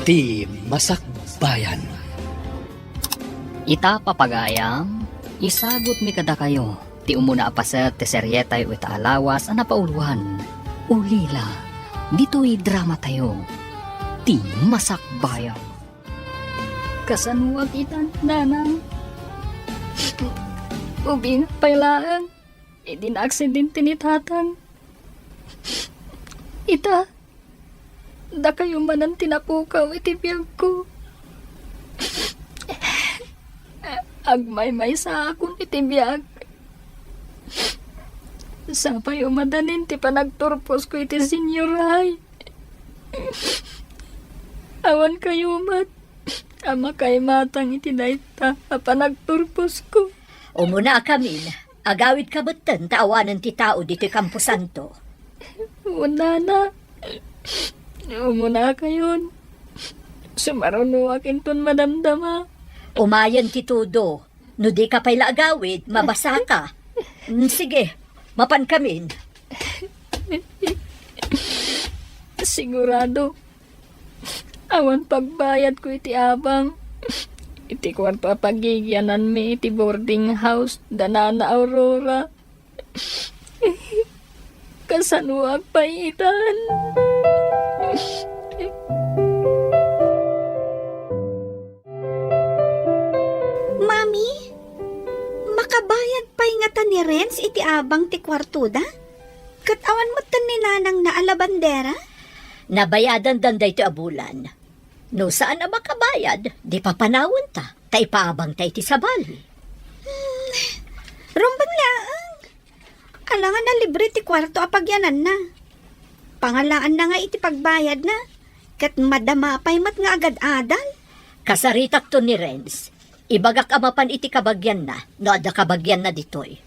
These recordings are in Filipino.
Ti Masakbayan. Ita papagayam, isagot mi kada kayo. Ti umuna pa sa teseryetay o ita alawas na pauluhan. Ulila, dito'y drama tayo. Ti Masakbayan. Kasanuwag itan, nanang. Ubing pailaan, idinaksidente ni tatang. Ita, da kayo man ang tinapukaw itibiyag ko. Agmay-may sa akong itibiyag. Sapay umadanin ti panagturpos ko iti senyoray. Awan kayo mat. Ama kay matang iti dayta panagturpos ko. Umuna kami, agawid ka batan taawanan ti tao dito Campo Santo. Una na. Umuna kayon. Sumaruno akin ton madamdama. Umayan ti tudo, no di ka pa'y agawid, mabasa ka. Sige, mapan kamin. Sigurado. Awan pagbayad ko iti abang. Iti kwarto pagigyanan mi iti boarding house danana Aurora. Kasanuag paitan. Mami, makabayad pa'y nga ta ni Renz iti abang ti kwarto da? Katawan mo tan ni nanang na alabandera? Nabayadan danday ti abulan. No saan na makabayad, di pa panawon ta, tay paabang tay ti sabali. Rumbang laang. Alangan na libre ti kwarto apagyanan na. Pangalaan na nga iti pagbayad na. Kat madama pa'y mat nga agad-adal. Kasaritak to ni Renz, ibagak amapan iti kabagyan na, no ada kabagyan na ditoy.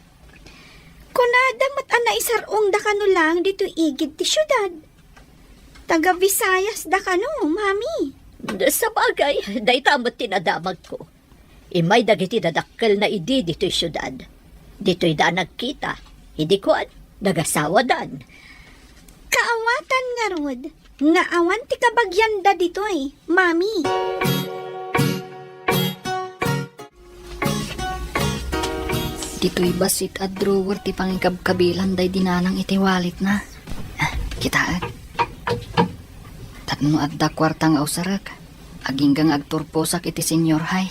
Kunada mat ana isarong da kano lang dito igid ti syudad. Taga Visayas da kano, mami. Sa bagay, day tamot tinadamag ko. Imay dagiti dadakkel na idi dito'y syudad. Dito'y daan nagkita, hindi ko nagasawa dan. Kaawatan nga rod. Nga awan ti kabagyan da dito'y, mami. Dito'y basit at drawer ti pangikabkabilan day dinanang iti walit na. Kitaan. Tatno adda kwartang ausarak. Aginggang agturposak iti senior high.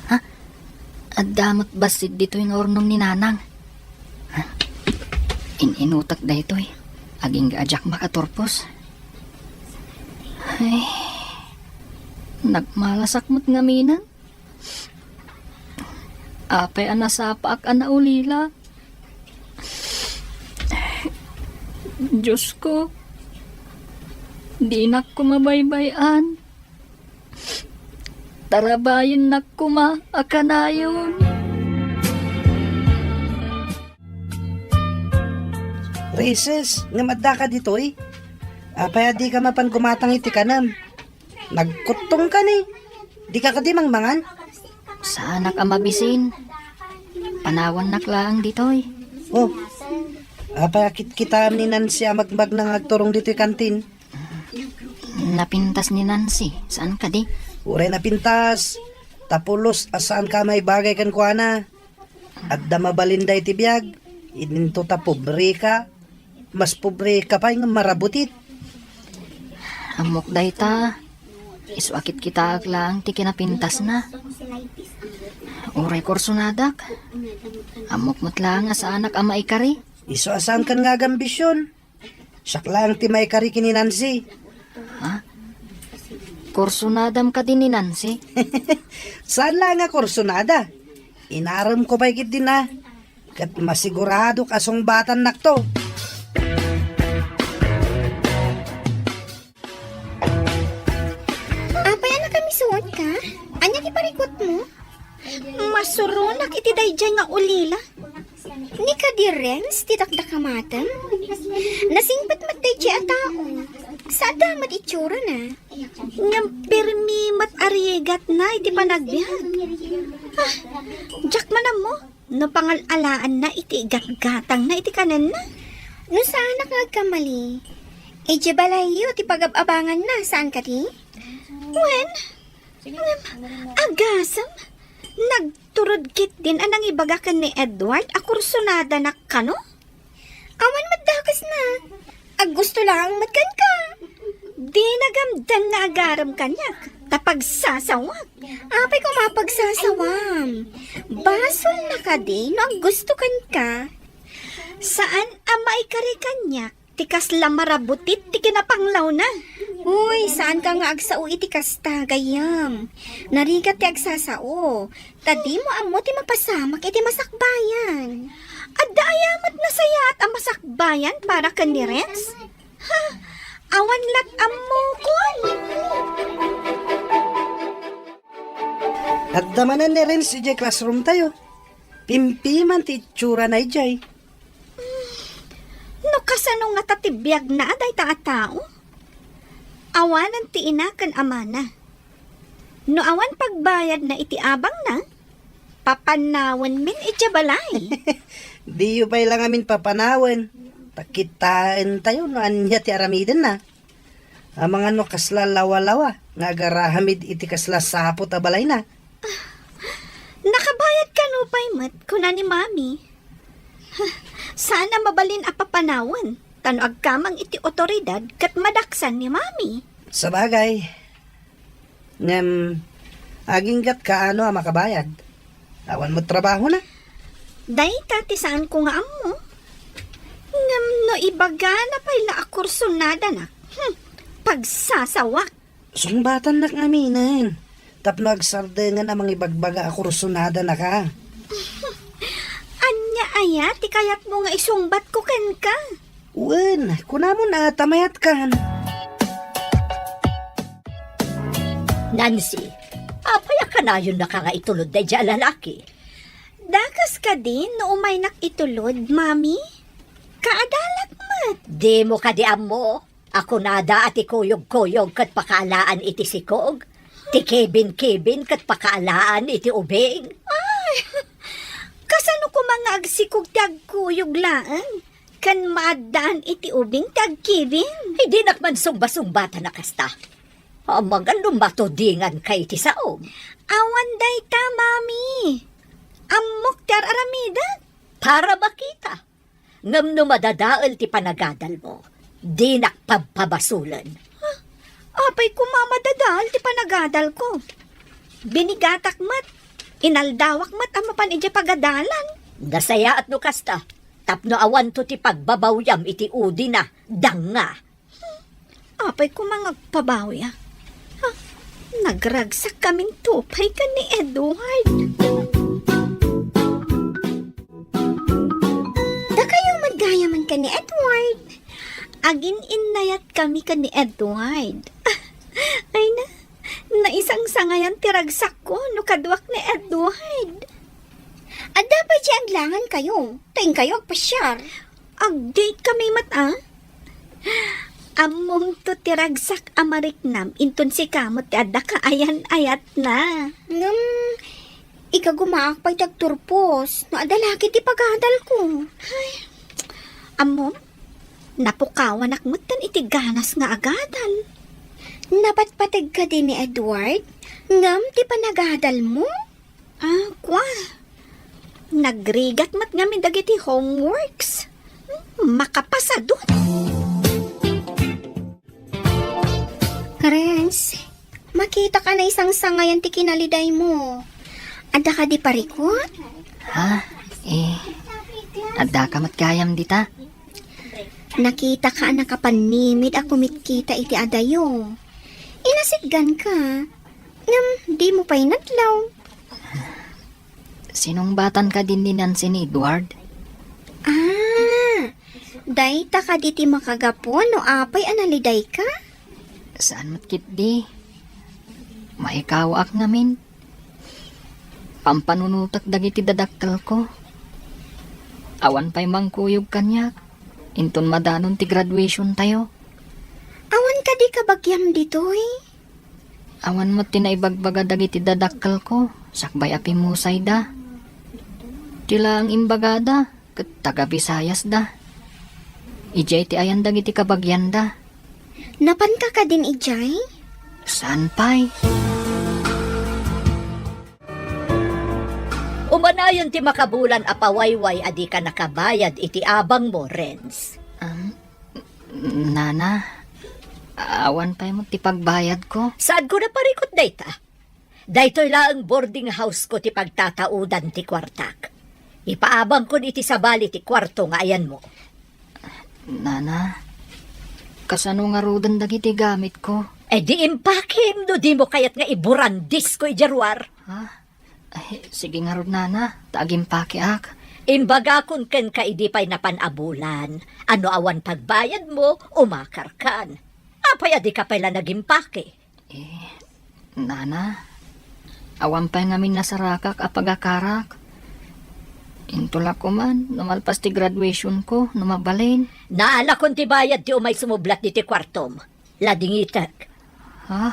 Ha? Addamat basit dito yung ornong ni nanang. Ha? Inutak da ito eh. Aging gaajak makaturpos. Ay, nagmalasak mo't ngaminan. Apay anasapa ak ana ulila. Diyos ko, di nak ko mabaybayan. Tarabayin nak ko akanayon. Races, nga madda ka dito eh. Apaya di ka mapan gumatang iti kanam. Nagkutong ka ni. Di ka kadimang mangan. Saan nak amabisin? Panawan nak lang ditoy. Oh, apaya kita ni Nancy magbag nang agturong dito kantin. Napintas ni Nancy. Saan ka di? Uray na pintas. Tapulos asaan ka may bagay kan kuana. At damabalinday ti biyag. Ininto ta pobre ka. Mas pobre ka pa yung marabutit. Amok day ta. Iswakit kita lang ti kinapintas na. Uray korsunadak. Amok mo't lang sa anak ama ikari. Iso asaan kan nga gambisyon. Siyak lang ti may kari kini Nancy. Ha? Korsunadam ka din ni Nancy? Saan lang nga korsunada? Inaram ko pa ikit din na. Kat masigurado kasong batan nakto. Apay ana kami suon ka? Anya ti parikot mo? Masurunak iti dayjay nga ulila. Ni ka di Renz, titakda kamatan. Nasingpat matdayjay a tao. Sa damat itsura na. Ngam pirmi mat ariegat na iti panagbiag. Jack manam mo. No pangalalaan na iti gatgatang na iti kanan na. No saan nagkamali? E di balayo, ti pag-abangan na. Saan ka di? When? Agasam? Nagturod kit din anang ibagakan ni Edward. Akursunada na ka, no? Awan madakas na. Gusto lang matkan ka. Di nagamdan nga agaram kanyak. Tapag sasawag. Apay ko mapagsasawam. Basol na ka di, no ang gusto kan ka. Saan amay kari kanyak? Tikas lamarabutit, ti kinapanglaw na. Uy, saan ka nga agsao iti kasta, gayam? Narigat ti agsasao. Tadi mo amo ti mapasamak iti masakbayan. Adda ayamat na sayat ang masakbayan para ka ni Renz? Ha? Awan lat amo kon. At damanan ni rin si Jay classroom tayo. Pimpiman ti tsura na ijay. No kasano nga tatibiyag na aday ta tao? Awanan ti inakan amana. No awan pagbayad na iti abang na, papanawan min iti balay. Di yu pa lang amin papanawan. Pakitaan tayo no anya ti aramiden na. Ang mga no kasla lawa-lawa, nga agarahamid iti kasla sapot a balay na. Nakabayad ka no pa'y mat, kuna ni mami. Sana mabalin a papanawan. Tano agkamang iti otoridad kat madaksan ni mami. Sa bagay, aging gat ka ano a makabayad. Awan mo trabaho na. Day tati saan ko nga amo. Ngam no ibaga na pa'y laakursunada na. Pagsasawak. Sungbatan na kaminan. Tapno agsardengan ang mga ibagbaga a kursunada na ka. Anya aya, ti kayat mo nga isungbat ko ken ka. Uwan, kunamon na tamayat kan. Nancy, apaya ka na yun na ka nga itulod na dyan lalaki. Dakas ka din no umay nakitulod, mami. Kaadalat mat. Di mo ka di amo. Ako nada at ikuyog-kuyog kat pakaalaan iti sikog. Ti kibin-kibin kat pakaalaan iti ubing. Kasano ko mga agsikog tagkuyog laan? Kan maadaan iti ubing tagkibin. Hindi nakman sumba-sumbata na kasta. Amagan lumatodingan kay ti saom. Awan day ta, mami. Amok tar aramida. Para makita. Ngam no madadaal ti panagadal mo. Di nakpabpabasulan. Apay ko mamadadal ti panagadal ko. Binigatak mat. Inaldawak mat ang mapanidya pagadalan. Nasaya at no kasta. Tapno awan to ti pagbabawyam iti udi na. Danga. Apay ko mga pabawya. Nagragsak kaming tupay ka ni Edward. Da kayo maggayaman ka ni Edward. Agin inayat kami ka ni Edward. Ay na, naisang sangayan tiragsak ko no kadwak ni Edward. At dapat siya aglangan kayo. Taing kayo agpasyar. Ag-date kami mata. Among to tiragsak amariknam inton si kamot ti adda ka ayan-ayat na. Ikagumaak pa'y tagturpos. No adalaki ti pagadal ko. Ay, amom, napukawan akmutan iti ganas nga agadal. Napatpatag ka din ni Edward? Ngam ti panagadal mo? Kwa. Nagrigat mat ngamin dagiti homeworks. Makapasadot. Renz, makita ka na isang sangayan ti kinaliday mo. Adda ka di parikot? Ha? Adda ka matkayam dita? Nakita ka nakapanimid ako mitkita iti adayo. Inasiggan ka. Ngam, di mo pa'y natlaw. Sinong batan ka din ni Nancy ni Edward? Day ta ka diti makagapon no apay analiday ka? Saan matkit di? Maikawaak namin. Pampanunutak dagiti dadakkel ko. Awan pa'y mangkuyog kanyak. Inton madanon ti graduation tayo. Awan ka di kabagyam ditoy? Awan mo tinaibagbaga dagiti dadakkel ko. Sakbay api musay da. Tila ang imbagada. Kat taga Visayas da. Ijay ti ayan dagiti kabagyanda. Napan ka din, ijay? Saan pa'y? Umanayon ti makabulan apawayway adi ka nakabayad iti abang mo, Renz. Nana, awan pa'y mo ti pagbayad ko. Saan ko na parikot dayta? Daytoy laang boarding house ko ti pagtataudan ti kwartak. Ipaabang ko iti sabali ti kwarto nga ayan mo. Nana, kasano nga rodan dagiti gamit ko? Di impakim no di mo kayat nga iburandis ko ijarwar. Ha? Ay, sige nga rod, Nana. Taagim pakiak. Imbaga kun ken ka idi pa'y napanabulan. Ano awan pagbayad mo, umakar kan. Apay adi ka pala nagimpake. Nana, awan pa'y ngamin nasarakak apagakarak. Intulak ko man, numalpas ti graduation ko, numabalin. Naala kun ti bayad ti umay sumublat di ti kwartom. Ladingitek. Ha?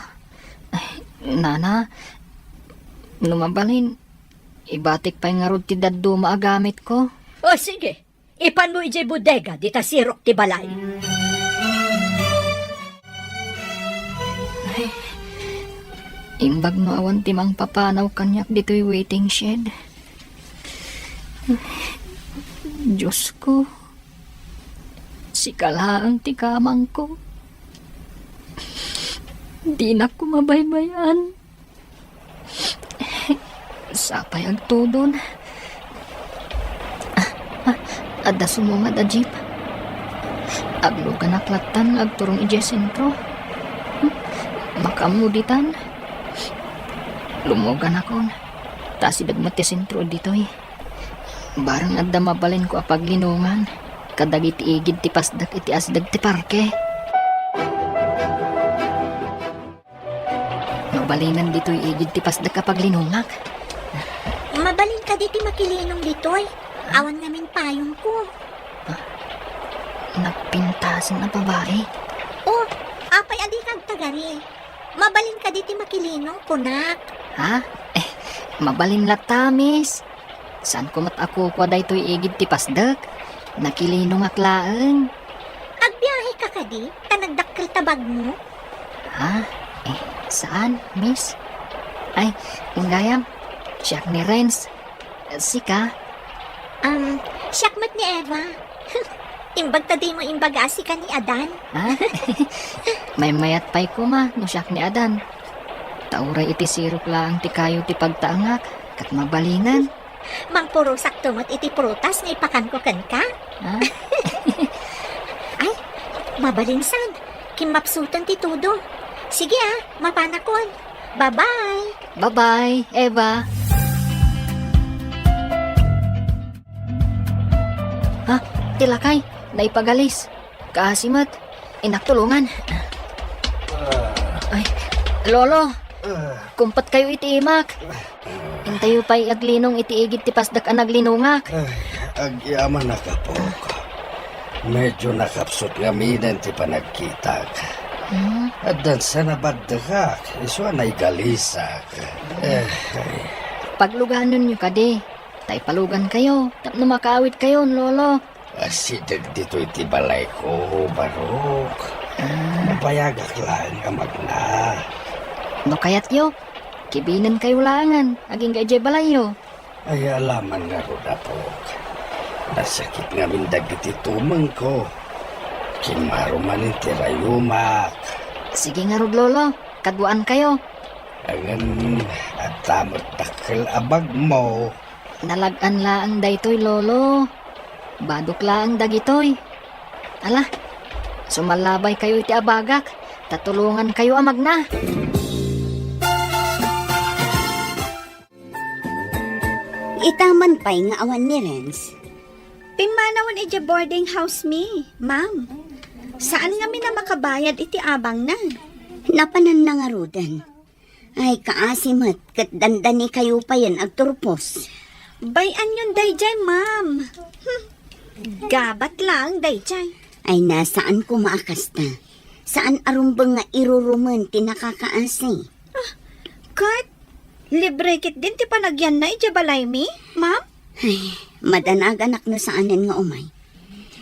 Ay, Nana, numabalin. Ibatik pa'y nga rod ti daddo maagamit ko. O sige, ipan mo ijay bodega di ta sirok ti balay. Imbag no awan timang papanaw kanyak dito'y waiting shed. Diyos ko, si kalaang ti kamang ko. Di na ko mabaybayan. Sapay agtudon. Adda sumungad a jeep. Aglugan aklatan agturong ije sentro. Makamuditan. Lumugan akon. Tasidag mati sentro ditoy. Barang adda mabalin ko apag linungan. Kadag iti igid ti pasdak iti asdag ti parke. Mabalinan dito'y igid ti pasdak kapag linungak. Mabalin ka diti makilinong ditoy. Awan namin payong ko. Nagpintasan na babae. Oh, apay adi kag tagari. Mabalin ka diti makilinong kunak. Ha? Mabalin latamis. Saan ko mat ako kwa daytoy igid ti pasdak? Nakilinong aklaan. Agbiyahe ka kadi, tanagdakkel tabag mo. Ha? Saan, miss? Ay, ungayam. Siyak ni Renz. Sika? Siyakmat ni Eva. Imbag tadi mo imbagasi ka ni Adan. Ha? May mayat pa'y kuma, no siyak ni Adan. Tauray iti sirok lang ti kayo ti pagtaangak, kat mabalinan. Mang puro sakto mo't iti prutas nga ipakan ko kan ka. Ha? Ay, mabalinsan. Kimapsutan ti tudo. Sige mapanakon. Bye-bye. Bye-bye, Eva. Ha? Tilakay, naipagalis. Kaasimat, inaktulungan. Ay, Lolo, kumpat kayo iti imak. Intayo pa'y aglinong iti igit ti pasdak ang naglinungak. Agyaman nakapok. Medyo nakapsot nga minan ti panagkitag. At dan sa nabadagak, iso anay galisak. Pagluganon nyo kadi, tay palugan kayo, tapno makaawit kayo, Lolo. Asidag dito iti balay ko, Barok. Mapayagak lang ang magna. No kayat yo, kibinan kayo langan, aging kay balayo. Ay alaman nga ro dapok. Nasakit nga mindag iti tumang ko. Kimaruman iti rayumak. Sige nga rod, Lolo, kadwaan kayo. Angan at tamot takil abag mo. Nalagan laang daytoy, Lolo. Badok laang dagitoy. Ala, sumalabay kayo iti abagak, tatulungan kayo amag na. Itaman pa'y nga awan ni Renz. Pimanawan iti boarding house mi, ma'am. Saan nga mi na makabayad iti abang na? Napanan na nga rudan. Ay, kaasimat, kat dandani kayo pa yan agturpos. Bayan yun, dayjay, ma'am. Gabat lang, dayjay. Ay, nasaan ko maakas na? Saan arumbang nga iruruman tinakakaasi? Kat, libre kit din ti panagyan na ijabalay mi, ma'am? Ay, madanag anak na saanin nga umay.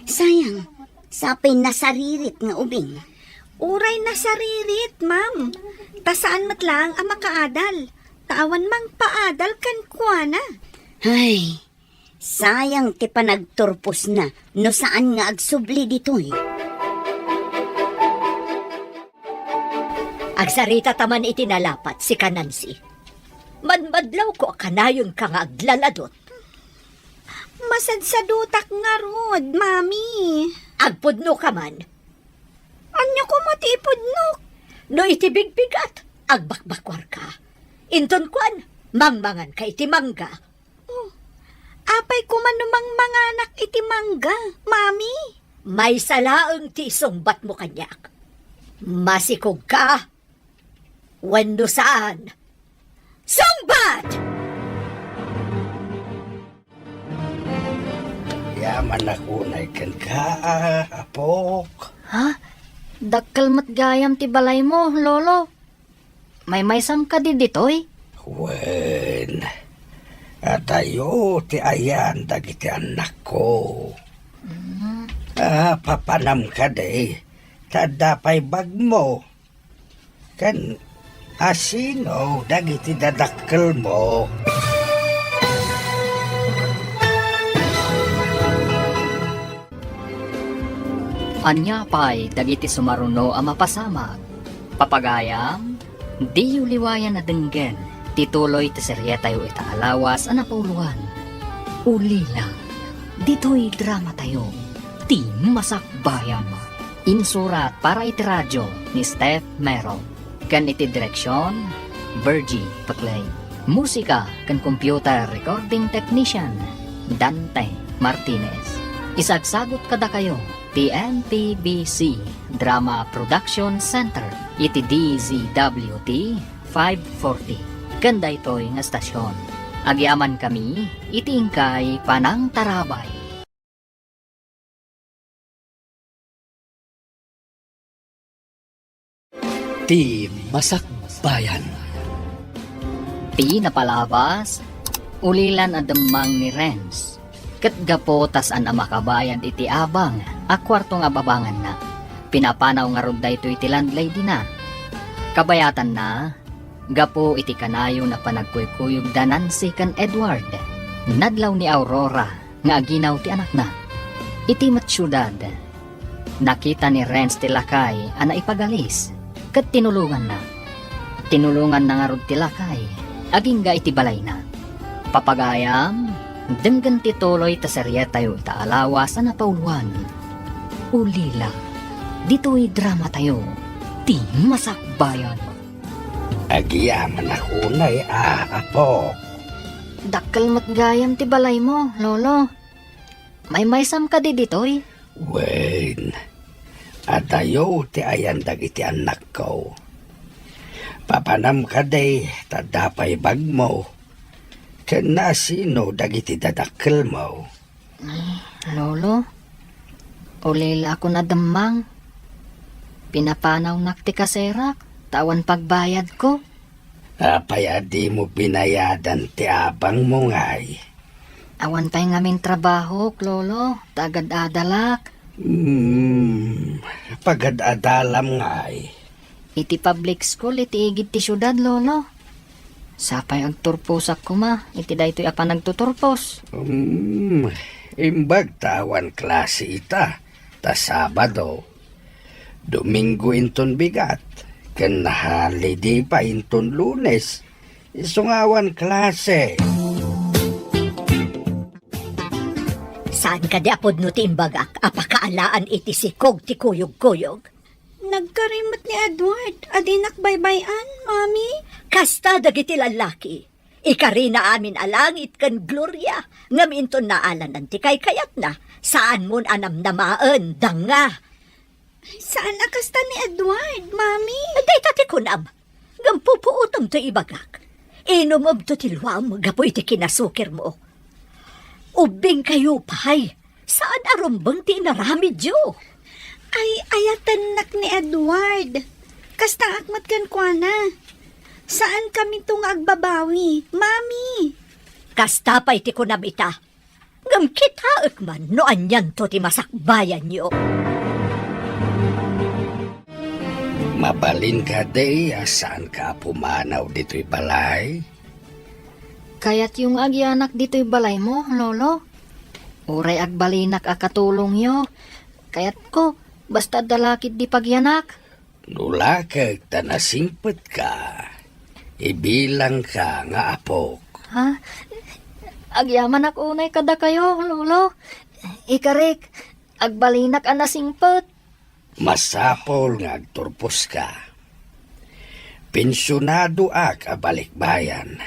Sayang, Sapay nasaririt nga ubing. Uray na saririt, ma'am. Tasaan matlang ang makaadal. Tawan mang paadal kan kuana. Ay, sayang ti panagturpos na no saan nga agsubli ditoy. Agsarita taman itinalapat si Kanansi. Manmadlaw ko kanayon ka nga aglaladot. Masadsadutak nga rod, mami. Agpudno ka man. Anya ko matipudnok? No itibigbigat, agbakbakwar ka. Inton kwan, mangmangan ka itimangga. Apay ko man numang mga anak itimangga, mami. May salaang ti isungbat mo kanyak. Masikog ka. Wendo saan? Sungbat! Yaman ako na ikan ka, apok. Ha? Dakkel mat gayam ti balay mo, lolo. May maysam ka di ditoy? Wen, atayo ti ayan dagiti anak ko. Papanam ka de, tadapay bag mo. Kan asino dagiti dadakkel mo. Anya pa'y dagiti sumaruno ang mapasamag. Papagayam, di liwayan na denggen, tituloy ti serye tayo itaalawas ang napauluan. Ulila, dito'y drama tayo, ti masakbayam. Insurat para iti radyo ni Steph Mero. Kan iti direksyon, Virgie Paclay. Musika kan computer recording technician, Dante Martinez. Isagsagot kada kayo, TNPBC Drama Production Center, iti DZWT 540. Kanda ito'y nga stasyon. Agyaman kami, iti ingkay Panang Tarabay. Ti Masakbayan. Ti napalabas, ulilan a demang ni Renz. Ket gapo tas an makabayan iti abang, akwarto nga babangan na. Pinapanaw nga rod dayto iti landlady na. Kabayatan na, gapo iti kanayo na panagkuykuyog da Nancy kan Edward. Nadlaw ni Aurora, nga aginaw ti anak na. Iti matsyudad, nakita ni Renz ti lakay ana ipagalis, ket tinulungan na. Tinulungan na nga rod ti lakay, aging ga iti balay na. Papagayam, denggan tituloy ta serye tayo itaalawas na napauluan. Ulila, dito'y drama tayo, ti masakbayan. Agyaman ako na apok. Dakkel mat gayam ti balay mo, lolo. May maysam ka di dito'y. Wen, atayo ti ayan dagiti anak ko. Papanam ka de, tadapay bag mo. Ken nasino dagiti dadakkel mo. Lolo, ulila ako na damang. Pinapanaw nakti kaserak, tawan pagbayad ko. Apaya di mo binayadan ti abang mo ngay. Awan pa'y ngamin trabaho, lolo, tagad adalak. Pagad-adalam ngay. Iti public school, iti igid ti syudad, lolo. Sapay ang turposak ko ma, iti daytoy apa nagtuturpos. Imbag tawan klase ita, ta Sabado. Domingo inton bigat, ken holiday pa inton Lunes. Isungawan klase. Saan ka di apod no ti imbagak, apakaalaan iti sikog ti kuyog-kuyog? Nagkarimot ni Edward, adinak baybayan, mami. Kasta dagiti lalaki. Ikari na amin alangit kan Gloria, ngam inton naalanan ti kay kayat na, saan mon anam namaan, danga. Saan akasta ni Edward, mami? Day tati kunam, ngam pupuutom to ibagak. Inumob to tilwam, gapo iti kinasukir mo. Ubing kayo pay, saan arumbang ti inaramid yo? Ay, ayatan nak ni Edward. Kasta akmat kan kuana. Saan kami tung agbabawi, mami? Kasta pa'y ti kunam ita. Ngam kita man no anyan to ti masakbayan yo. Mabalin ka day, saan ka pumanaw dito'y balay? Kaya't yung agyanak dito'y balay mo, lolo. Uray agbalinak akatulong yo. Kaya't ko, basta dalakit di pagyanak. Nula ka tanasingpet ka. Ibilang ka nga apok. Ha? Agyaman ak unay kada kayo, lolo. Ikarik, agbalinak anasingpet. Masapol nga agturpos ka. Pensyonado ak abalikbayan.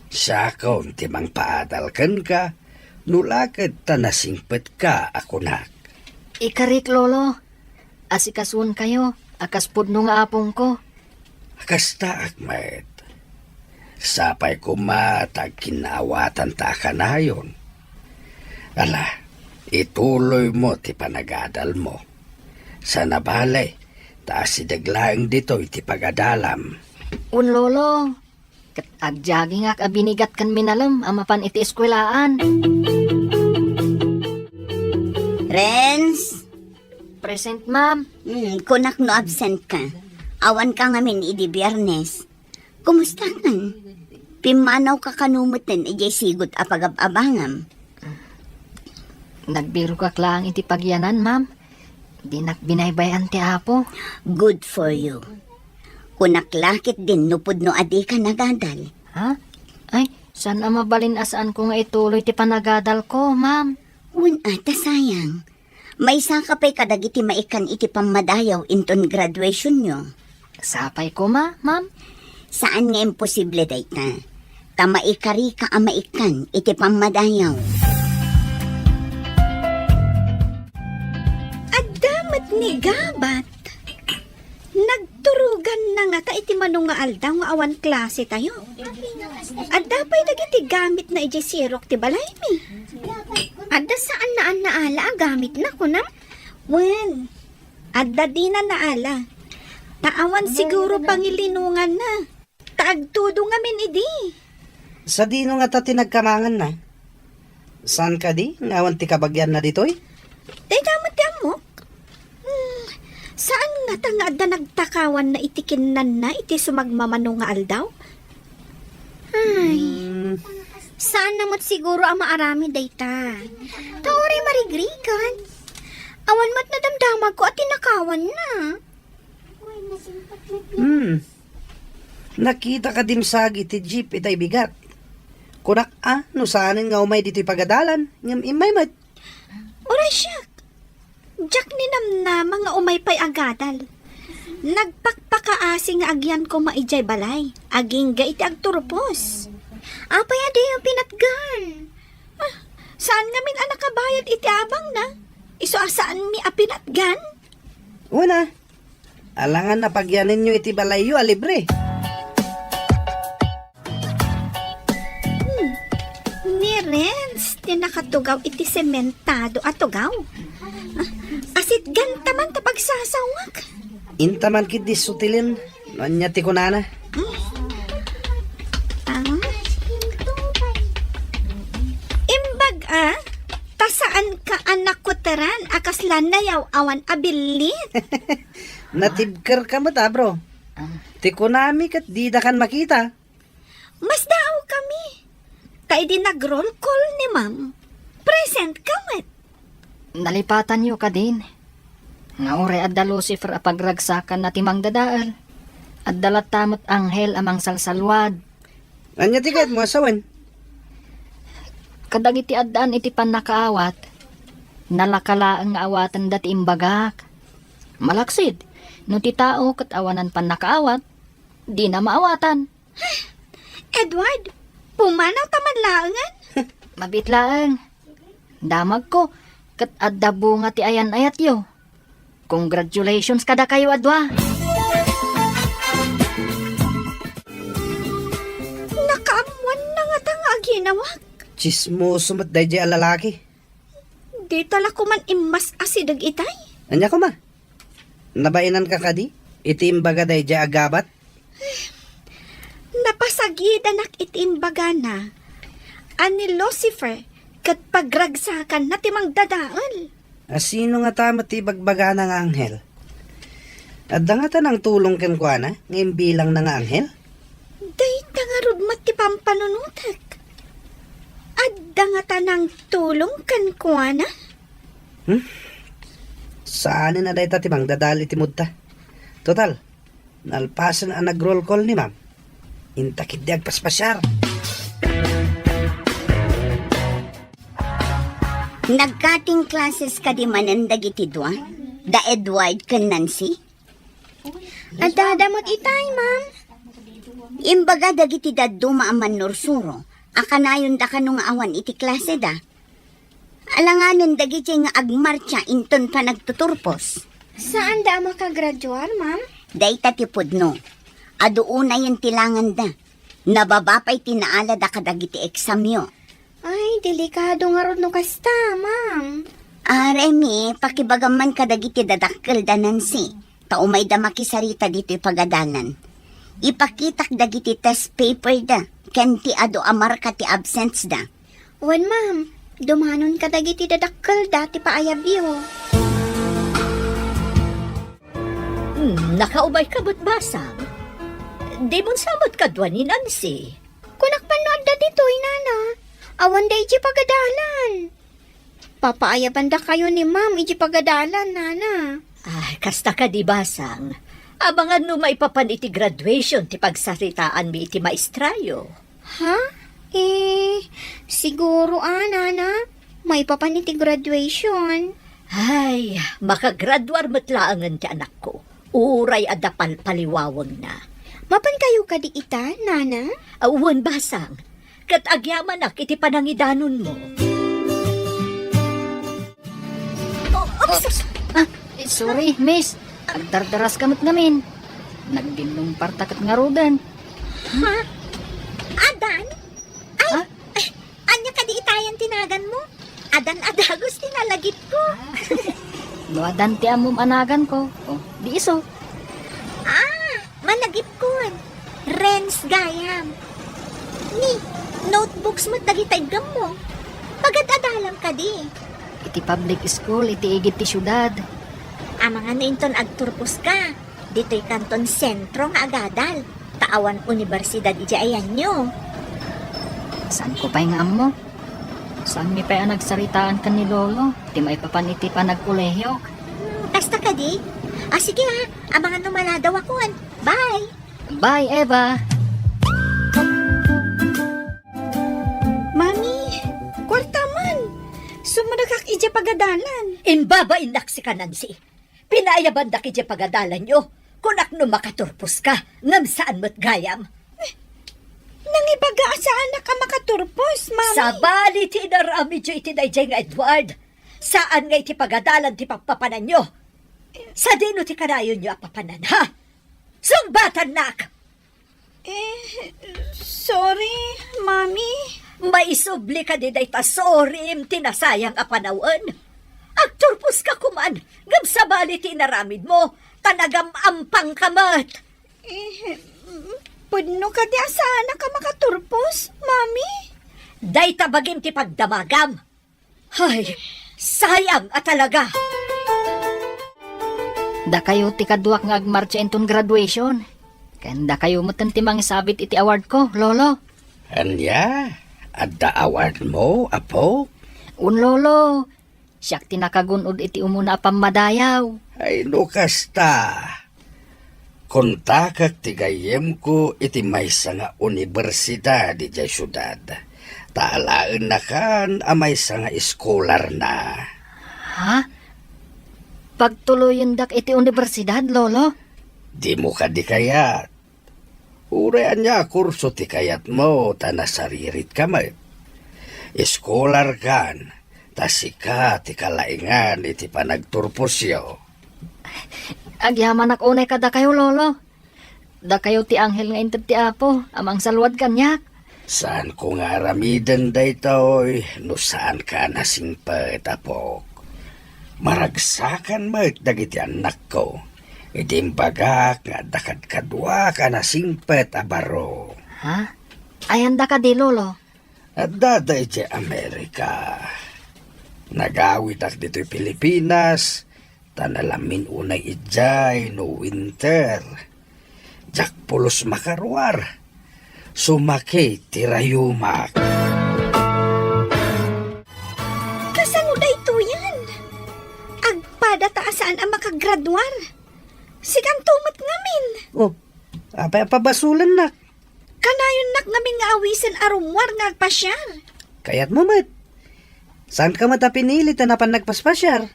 Sa akong timang paadalkan ka, nulakad tanasingpet ka akunak. Ikarik, lolo. Asikasun kayo, akas pudno nga apong ko. Kasta akmet. Sapay ko matag kinawatan ta ka na yun. Ala, ituloy mo ti panagadal mo. Sa nabalay, taas idaglaang dito iti pagadalam. Un lolo, kat agjaging ak abinigat kan minalam amapan iti eskwelaan. Renz, Present, ma'am. kunak no absent ka. Awan ka ngamin idi biyernes. Kumusta kan? Pimanaw ka kanumutin ijay sigot apagab-abangam. Nagbiro ka lang iti pagyanan, ma'am. Di nakbinaybayan ti apo. Good for you. Kunak lakit din nupod no adi ka nagadal. Ha? Ay, saan ang mabalin asaan ko nga ituloy ti panagadal ko, ma'am? Ata sayang. May isa ka pa'y kadagiti maikan iti pamadayaw inton graduation nyo. Sapay ko, ma'am. Saan nga imposible dayta? Tamaikari ka ang maikan iti pamadayaw. Adamat ni Gabat. Nagturugan na nga ta iti manong nga aldaw nga awan klase tayo. Adda pa'y nagiti gamit na iti sirok ti balay mi. Adda saan naan naala ang gamit na ko na? Wen, adda di na naala. Taawan siguro pangilinungan na. Taagtudo nga min idi. Sa dino nga ta tinagkamangan na. Saan ka di? Ngawan ti kabagyan na ditoy? Day damat ti amok. Saan nga ta nga adda nagtakawan na itikinan na iti sumagmamano nga aldaw? Ay, Saan namot siguro ang maarami dayta? Taori marigrigan. Awan mat na damdamag ko at tinakawan na. Nakita ka dimsag iti jeep itay bigat. Kunak no saanin nga umay dito'y pagadalan. Ngam imay mat. oray siyak. Jack ni namna mga umaypay agadal. Nagpakpakaasi nga agyan ko maijay balay. Aging ga iti agturupos. Apay adi yung pinatgan. Saan nga min anak kabayad iti abang na? Iso asaan mi apinatgan? Una, alangan na pagyanin nyo iti balayo alibre. Ni Renz, tinakatugaw iti sementado at tugaw. Asit gantaman ta pagsasawak. Intaman kit disutilin. Nanya ti kunana. Imbag tasaan ka anak ko teran akas lanayaw awan abilit. Natibker ka mata bro. Ti kunami kat di da kan makita. Mas daaw kami. Kay di nag-roll call ni ma'am. Present ka met. Nalipatan niyo ka din. Nga ore adda Lucifer apagragsakan na timang dadaal. At dalat tamot anghel amang salsalwad. Anya ti kat mo asawan. Kadag iti addaan iti panakaawat. Nalakala ang awatan dati imbagak. Malaksid, no ti tao kat awanan panakaawat, di na maawatan. Edward, pumanaw taman laangan. Mabitlaang. Damag ko, kat adda bunga ti ayan-ayat yo. Congratulations kada kayo adwa. Nakaamuan na nga tanga ginawak. Chismoso mat day jay alalaki. Di tala ko man imas asidag itay. Anya ko ma. Nabainan ka kadi? Itimbaga day jay agabat. Napasagida nak itimbaga na. Ani Lucifer, kat pagragsakan na timang dadaal. Sino nga tama ti bagbaga ng anghel? Adda nga tanang tulong ken kuana, ngayon bilang ng anghel? Dayta nga rudmat ti pampanunutak. Adda nga tanang tulong kan kuana. Saan na dayta ti mang dadali ti mudta? Total, nalpasan ang nag-roll call ni ma'am. Intakit di agpaspasyar. Nagkating classes ka di manan dagiti dua? Da Edward ken Nancy? Adadamot itay, ma'am. Imbaga dagiti daddo maaman nursuro. Akanayon da kanong awan iti klase da. Alanganin dagiti nga agmarcha inton pa nagtuturpos. Saan da makagraduar, ma'am? Dayta ti pudno. Aduuna yung tilangan da. Nababapay tinaala da kadagiti eksamyo. Ay, delikado nga ron no kasta, ma'am. Remy, pakibagaman kadagiti dadakkel da Nancy. Taumay da makisarita dito ipagadalan. Ipakitak dagiti test paper da. Ken ti ado amarka ti absence da. Wan, ma'am. Dumanon ka dagiti dadakkel dati paayabyo. Nakaumay ka ba't basang? Di mo samot ka dwa ni Nancy. Kunak panood da dito'y, nana. Awan da iji pagadalan. Papaayaban da kayo ni ma'am iji pagadalan, nana. Ay, kasta ka di basang. Abangan no maipapan iti graduation ti pagsaritaan mi iti maestrayo. Ha? Siguro, nana. May papaniti graduation. Ay, makagraduar matlaangan ti anak ko. Uray adapal paliwawang na. Mapan kayo kadi ita, nana? Awan basang. Kat agyaman ak iti panangidanon mo. Sorry, miss. Agdardaras kamot namin. Nagdinong partakat nga rodan. Ha? Adan? Ay, Ha? anya kadi itayan tinagan mo? Adan adagos tinalagip ko. Luadan ti amom anagan ko. Oh, di iso. Malagip ko. Rens gayam. Ni, notebooks mo dagitay gam mo. Pagad-adalam ka di. Iti public school, iti igit ti syudad. Mga nainton agturpos ka. Dito'y kanton sentro nga agadal. Taawan universidad ija ayan nyo. Saan ko pa'y nga mo? Saan mi pa'y nagsaritaan ka ni Lolo? Di maipapaniti pa nagkulehyo. Kasta ka di? Sige ha, mga numala daw ako. Bye! Bye, Eva! Mami, kwarta man. Sumadakak ija pagadalan. Imbabain si ka, Nancy. Pinayaban da kiti pagadalan nyo. Kunak no makaturpos ka, ngam saan mo't gayam. Nangibaga saan na ka makaturpos, mami? Sa bali ti inarami dyo iti dayjay nga Edward. Saan nga iti pagadalan ti pagpapanan nyo? Sa dino ti kanayon nyo apapanan, ha? Sumbatan nak! Sorry, mami. Maisubli ka di day tasorim tinasayang apanawan. Agturpos ka kuman, ngam sa bali ti inaramid mo, tanagam ampang kamat. Pudno ka di asana ka makaturpos, mami? Day tabagim ti pagdamagam. Hay, sayang at talaga. Da kayo ti kaduak nga agmarcha inton graduation. Kanda kayo matanti sabit iti award ko, Lolo. Anya, adda award mo, apo? Un Lolo, siyak tinakagunod iti umuna pamadayaw. Ay no kasta. Kontakak ti gayem ko iti maysa nga universidad di jay syudad. Taalaan na kan amay sa nga iskolar na. Ha? Pagtuloyin dak iti universidad, Lolo? Di mo ka di kayat. Urayan niya kurso ti kayat mo, ta nasaririt ka mo. Iskolar kan, ta sika ti kalaingan iti panagturpusyo. Agyaman ak unay kada kayo, Lolo. Da kayo ti anghel nga inted ti apo, amang salwad kanyak. Saan ko nga aramiden daytoy, no saan ka nasingpet, apok. Maragsakan mo dagiti anak ko. Idimbagak nga dakad kadwa ka nasingpet, abaro. Ha? Ayan da ka di, Lolo. At daday di Amerika. Nagawid ak dito'y Pilipinas, tanalamin unay ijay no winter. Jak pulos makarwar, sumaki tirayumak. Kasano da ito yan? Agpada taasaan ang makagradwar. Sigang tumat ngamin. Oh, apay pabasulan nak. Kanayon nak ngamin nga awisan arumwar nga agpasyar. Kaya't mo mat. Saan ka mata pinilit na napan nagpaspasyar?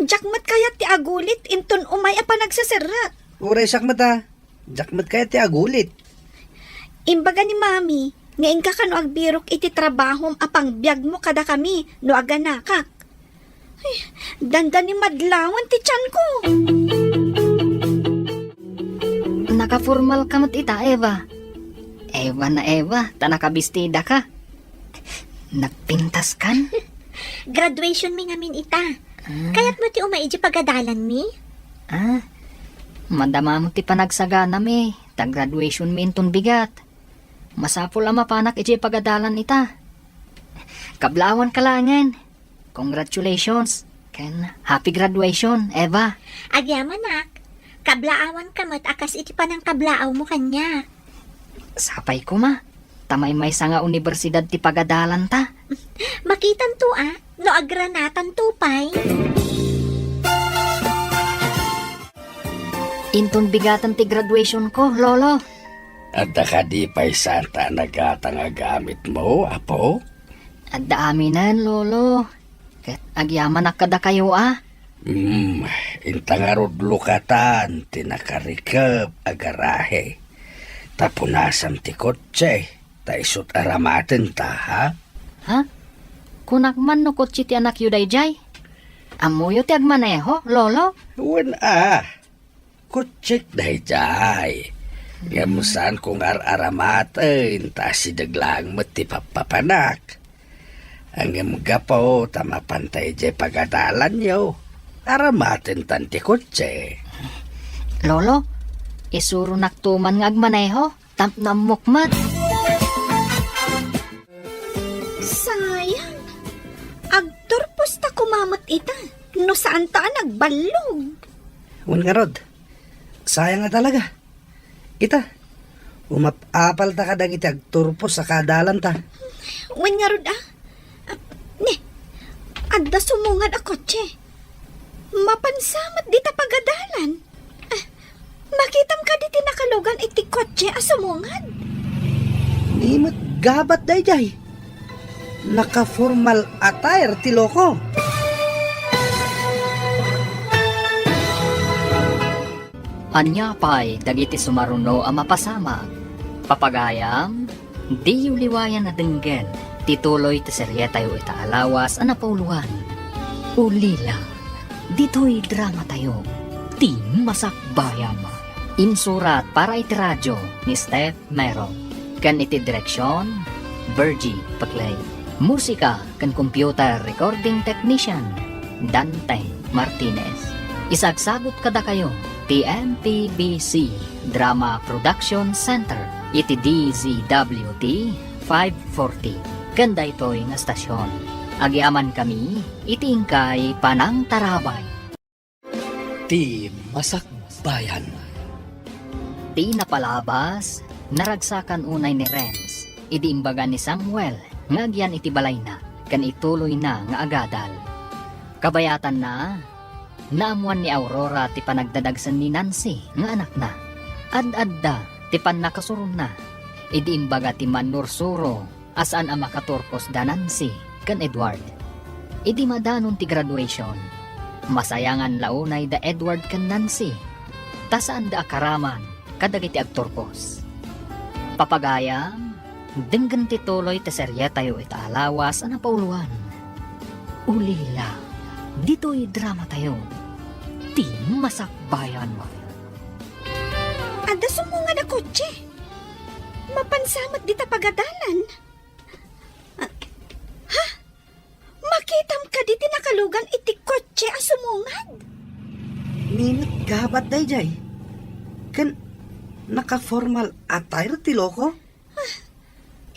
Jakmat kaya ti agulit inton umay apa nagsasarat. Uray sak mata. Jakmat kaya ti agulit. Imbaga ni mami, ngayon ka kano agbirok iti trabahom apang biyag mo kada kami no aganakak. Ay, dandan ni madlawan ti tiyan ko. Nakaformal ka mat ita, Eva. Eva na Eva, tanakabistida ka. Nagpintas kan? Graduation mi ngamin ita. Kaya't mo ti umaiji pagadalan mi? Ah, madama mo ti panagsagana mi. Tag-graduation mi inton bigat. Masapol ang mapanak iti pagadalan ita. Kablawan ka langan. Congratulations. Ken, happy graduation, Eva. Agyaman nak. Kablaawan ka mat akas iti panang kablaaw mo kanya. Sapay ko ma. Tamay may nga universidad ti pagadalan ta. Makitan to no agranatan to pay. Inton bigatan ti graduation ko, lolo. At di pa'y santa nagatang gamit mo, apo? At daaminan, lolo. Ket agyaman na kada kayo Intangarod lukatan, tinakarikab agarahe. Tapunasan ti kotse, taisot aramaten ta, ha? Ha? Kunak man no kotsi ti anak yu dayjay. Amuyo ti agmaneho, lolo. Wan kutsik dayjay. Ngamusan kung aramaten, ta si daglang ti papapanak. Ang gapo, tamapantay jay pagadalan yo. Aramaten tan ti kotse. Lolo, isuro naktuman nga agmaneho. Namukmat. Sayang. Agturpos ta kumamot ita. No saan ta nagbalog. Wan nga rod. Sayang nga talaga. Ita, umapapal ta kadag iti agturpos sa kadalan ta. Wen nga rod adda sumungad a kotse. Mapansamat di ta pagadalan. Makitam ka di tinakalugan iti kotse a sumungad. Nimot gabat dayjay. Naka-formal attire ti loko. Anya pa'y dagiti sumaruno ang mapasama. Papagayam, di liwayan na denggen. Tituloy ti seryeta yu itaalawas ang napauluan. Ulila, dito'y drama tayo. Ti Masakbayan. Insurat para iti radyo ni Steph Mero. Kan iti direksyon, Virgie Paclay. Musika kan computer recording technician, Dante Martinez. Isagsagot kada kayo, TMPBC Drama Production Center, iti DZWT 540. Ganda ito'y nga stasyon. Agiaman kami, itingkay panang tarabay. Ti Masakbayan. Ti napalabas, naragsakan unay ni Renz. Idi imbaga ni Samuel, ngagyan iti balay na, kan ituloy na nga agadal. Kabayatan na, naamuan ni Aurora ti panagdadagsan ni Nancy nga anak na. Ad-adda ti panakasurun na. Idi imbaga ti manursuro, asaan ang makaturpos da Nancy kan Edward. Idi madanon ti graduation. Masayangan launay da Edward kan Nancy. Tasaan da akaraman kadagiti agturpos. Papagayam, denggan ti tuloy ti seryeta yu itaalawas ang napauluan. Ulila, dito'y drama tayo. Ti Masakbayan. Adda sumungad a kotse. Mapansamat di ta pagadalan. Makitam ka di tinakalugan iti kotse a sumungad. Nimot gabat dayjay. Kan naka-formal attire ti loko.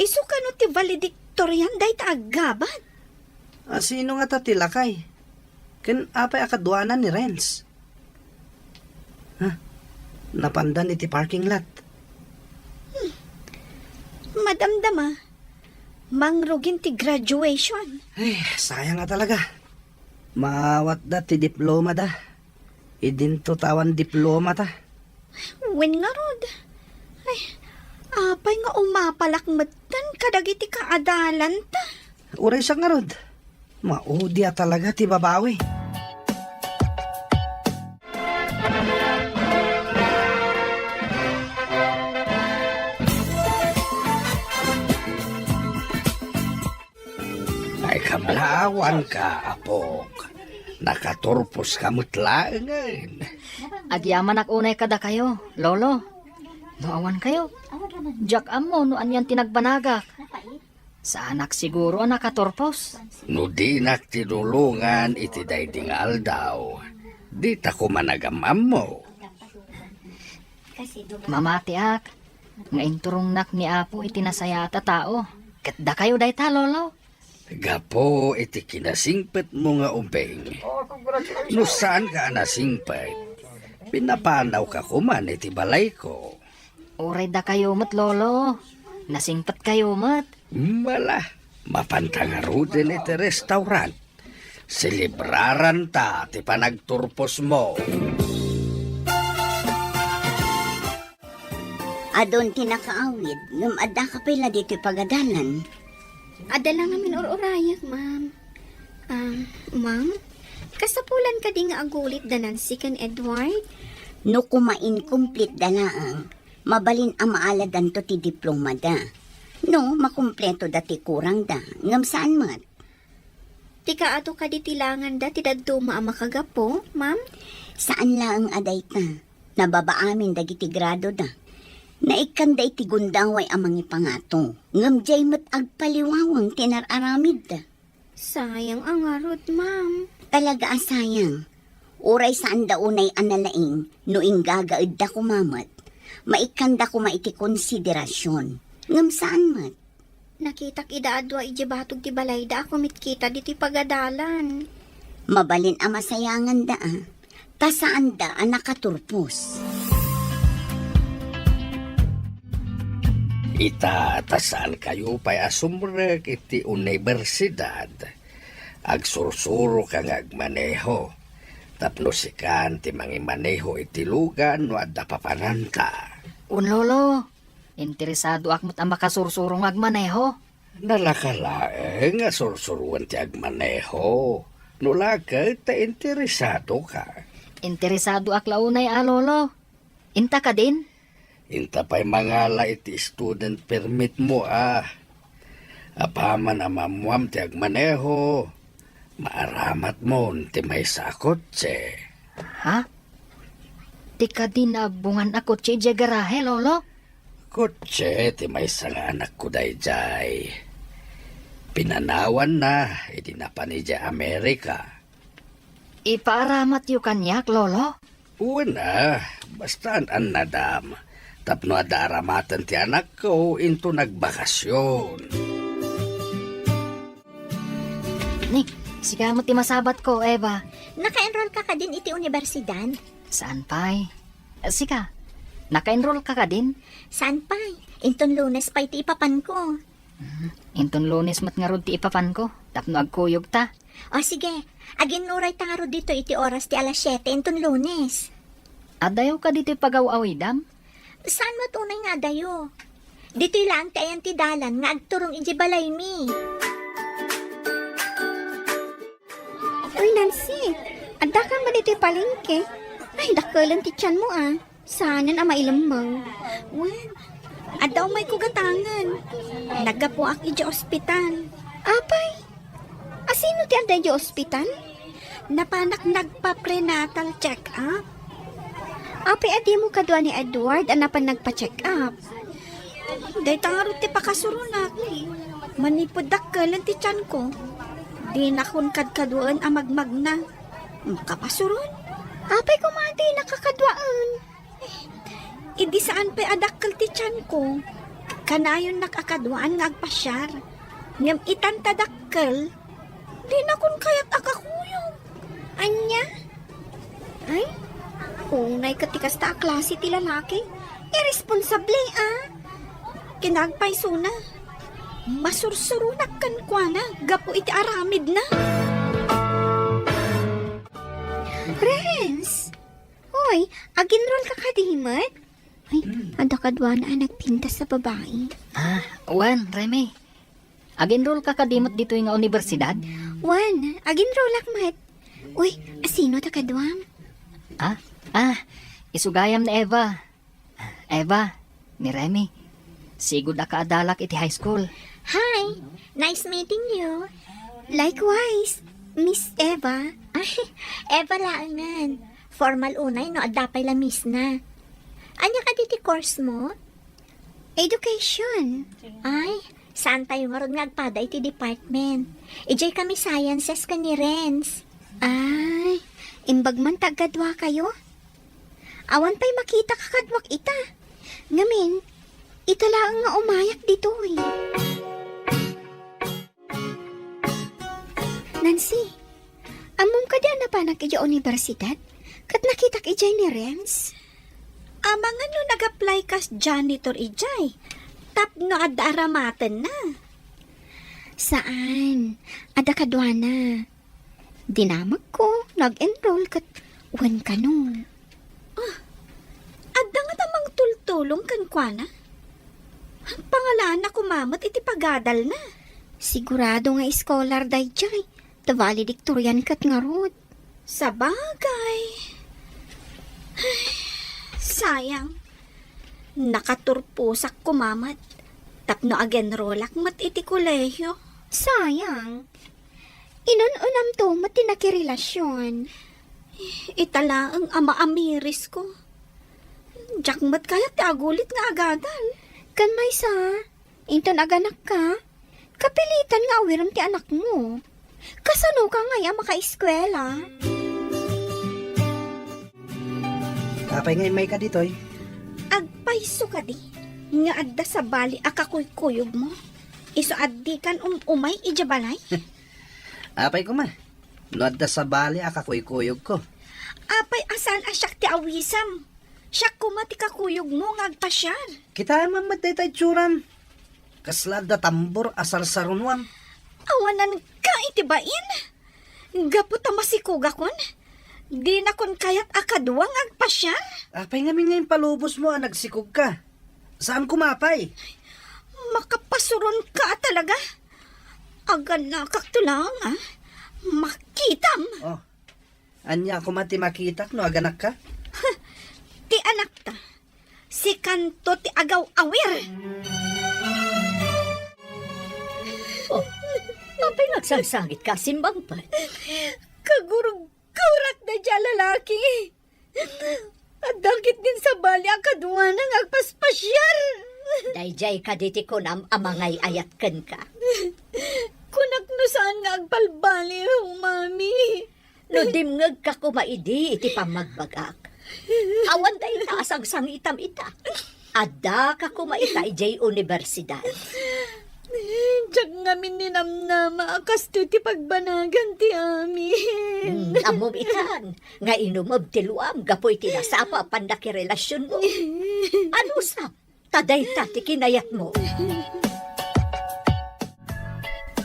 Isu ka no ti valedictorian day ta agabat. Sino nga ta tilakay? Ken apay akadwanan ni Renz. Napandan iti parking lot. Madamdama, mangrugin ti graduation. Ay, sayang nga talaga. Maawat da ti diploma da. Idinto tawan diploma ta. Wen nga rod. Ay, apay nga umapalakmatan kadagiti kaadalan ta. Uray siya nga rod. Maudya talaga ti babawi. Ay kamlawan ka, apok. Nakaturpos ka mutlaangan. Agyaman ak unay kada kayo, lolo. Noawan kayo. Jack amo no anyan tinagbanagak. Sa anak siguro ang nakaturpos. No di tinulungan iti daydingal daw. Di ta ko managamam mo. Mamati ak. Ngayon turong nak ni Apo itinasaya at tao. Katda kayo dayta, lolo. Gapo iti kinasingpet mo nga umpeng. No saan ka nasingpet? Pinapanaw ka kuman iti balay ko. Uray da kayo mat, lolo. Nasingpat kayo mat. Mala, mapantangaro din iti restaurant. Selebraran ta ti panagturpos mo. Adon tinakaawid, ngam adda ka pala dito pagadalan. Adala ngamin or-orayak, ma'am. Ma'am, kasapulan ka di nga agulit danan si Ken Edward? No kumain complete dalaang, mabalin ang maaladan to ti diploma da. No, makumpleto dati kurang da, ngam saan mat? Tika ato ka di tilangan da ti daduma ang makagapo, ma'am? Saan lang aday ta? Nababaamin dagiti grado da. Naikanda iti gundaway amang ipangato. Ngam jay mat agpaliwawang tinararamid da. Sayang ang arot, ma'am. Talaga asayang. Uray saan da unay analaing no inggagaid da kumamat. Maikanda ko maiti konsiderasyon. Ngam saan mat? Nakitak idaadwa iji batog ti balay da ako mitkita diti pagadalan. Mabalin ang masayangan da ah. Ta saan da ang nakaturpos. Itatasan kayo pa'y asumrek iti universidad. Agsursuro kang agmaneho. Tapno sikan ti mangimaneho iti lugan no adda papananta. Lolo, interesado akmot ang makasursurong agmaneho. Nalakalaeng nga sursuruan ti agmaneho. No lagay ta interesado ka. Interesado ak launay, lolo. Inta ka din? Inta pa'y mangala iti student permit mo Apaman amamuam ti agmaneho. Maaramat mo ti may sakotse. Ha? Di ka din abungan ako ti garahe, lolo? Kotse ti may nga anak ko dayjay. Pinanawan na iti napanidya Amerika. Ipaaramat yu kanyak, lolo? Una, basta an nadam. Tapno adaramatan ti anak ko into nagbakasyon. Nick, siga mo ti masabat ko, Eva. Naka-enroll ka din iti universidad? Saan pa'y? Sika, naka-enroll ka din? Saan pa? Inton Lunes pa iti ipapan ko. Inton Lunes mat nga rod ti ipapan ko. Tapno agkuyog ta. O sige, aginuray taro dito iti oras ti alas 7 inton Lunes. Adayaw ka dito pagaw-awidam? Saan mo tunay nga dayo? Dito lang ti ayan ti dalan nga agturong iji balay mi. Uy, Nancy, adda ka ba dito palengke? Ay, dakalan ti tiyan mo Sanan ang mailamang. Wen, adaw may kugatangan. Nagapo ak iji ospital. Apay, asino ti adda iji ospital? Napanak nagpa-prenatal check-up. Apay, adi mo kadwa ni Edward anapan nagpa-check up. Day tangaro ti pakasurunak. Manipod dakkalan ti tiyan ko. Di nakon kadkaduan ang magmagna. Makapasurun. Apay, kumati nakakadwaan. Idi saan pa adakkel ti tiyan ko. Kanayon nakakadwaan nga agpasyar. Ngam itantadakkel. Di na kun kayat akakuyog. Anya? Ay, unay katikas ta klase ti lalaki. Irresponsable, Kinagpay suna. Masursurunak kan kwa na. Gapo iti aramid na. Renz! Hoy, aginroll ka kadimot? Ay, ada kadwa na nagpinta sa babae. Wan, Remy. Aginroll ka kadimot dito nga universidad? Wan, aginroll akmat. Uy, asino ta kadwam? Isugayam na Eva. Eva, ni Remy. Sigud ka adalak iti high school. Hi, nice meeting you. Likewise, Miss Eva. Ay, Eva laangan. Formal unay no, adapay la miss na. Anya ka diti course mo? Education. Ay, saan tayo nga ron ngagpada iti department? Ijay kami sciences ka ni Renz. Ay, imbag man tagadwa kayo? Awan pa'y makita kakadwak ita. Ngamin, ita lang nga umayak dito eh. Nancy, amom ka na pa nag-ija universidad? Kat nakita k-ijay ni Renz? Mga no nag-apply kas janitor ijay. Tap no ad-aramatan na. Saan? Ada kadwa na. Dinamag ko, nag-enroll kat wan ka no. Adda nga tamang tultulong kan kwa na. Ang pangalan na kumamat iti pagadal na. Sigurado nga scholar day jay. Ta valedictorian kat nga rod. Sa bagay. Ay, sayang. Nakaturpusak kumamat. Tapno agenrolak mat iti kolehiyo. Sayang. Inununam to matinakirelasyon. Itala ang ama amiris ko. Jakmat kaya ti agulit nga agadal. Kan may sa, inton aganak ka, kapilitan nga awiram ti anak mo. Kasano ka nga maka-eskwela? Apay ngayon may ka ditoy. Agpaiso ka di. Nga adda sa bali akakuy-kuyog mo. Iso addi kan umay ijabalay. Apay ko ma. No adda sa bali akakuy-kuyog ko. Apay asan asyak ti awisam. Siyak kumati kakuyog mo ngagpasyal. Kita mamatay tayo tsuram. Kaslad da tambor asal sarunwam. Awanan ka itibain. Gaputa masikuga kon. Di na kon kayat akaduwang agpasyal. Apay ngamin ngayon palubos mo nagsikog ka. Saan kumapay? Makapasuron ka talaga. Agan na kaktulang Makitam. Oh. Anya ako mati makitak no aganak ka? Ti anak ta. Si kanto ti agaw awir. Apay nagsangsangit ka, simbang pa. Kagurag-kurat na dyan lalaki. At dakit din sa bali ang kadwa ng agpaspasyal. Dayjay ka diti ko nam amangay ayatken ka. Kunak no saan nga agbalbali, mami. No dimngeg ka kumaidi iti pamagbagak. Awan day taas ang sangitam ita. Adda ka kumaita ijay universidad. Diyak ngamin ni namnama akas to ti pagbanagan ti amin. Amom itan, nga inumob ti luam, gapoy tinasapa pandaki relasyon mo. Ano sa? Taday ta ti kinayat mo.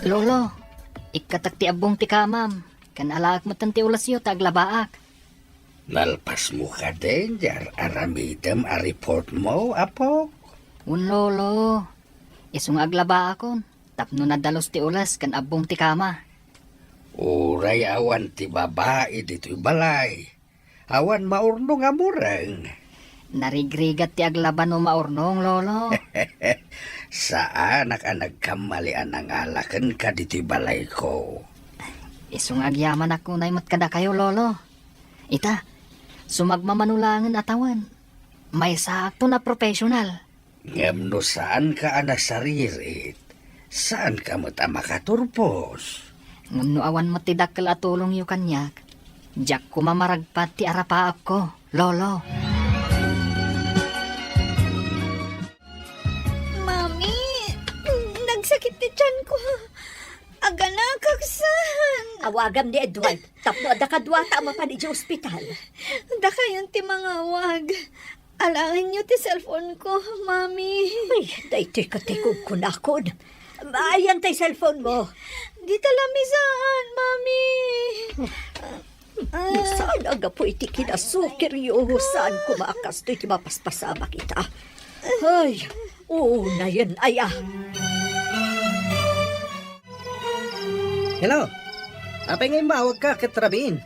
Lolo, ikatak ti abong ti kamam. Kan alaak mo tanti ulasyo taglabaak. Nalpas mo ka din, jar aramidem a report mo, apo. Un lolo, isung aglaba akon. Tapno nadalos ti ulas kan abong ti kama. Uray awan ti babae dito'y balay. Awan maurno nga murang. Narigrigat ti aglaban no maurnong, lolo. Saan ka nagkamalian ang alakan ka dito'y balay ko? Isung agyaman ako na imot kada kayo, lolo. Ita, sumagmamanulangan atawan. May sakto na professional. Ngam no saan ka anak saririt? Saan ka mo ta makaturpos? Ngam no awan mo ti dakkel atulong yu kanyak. Diyak ko mamaragpat ti arapaak ko, lolo. Mami, nagsakit ti tiyan ko. Aga na kaksan. Awagam ni Edward. Tapno da kadwata mapan di ospital. Da kayon ti mga wag. Alangin niyo ti cellphone ko, Mami. Ay, daytoy ka tayo kunakod. Ayan tayo cellphone mo. Di talamisaan, Mami. Saan aga po iti kinasukir yung saan kumakas to iti mapaspasama kita. Ay, oo na yan, ay ah. Hello? Apay ngayon mawag ka katrabin.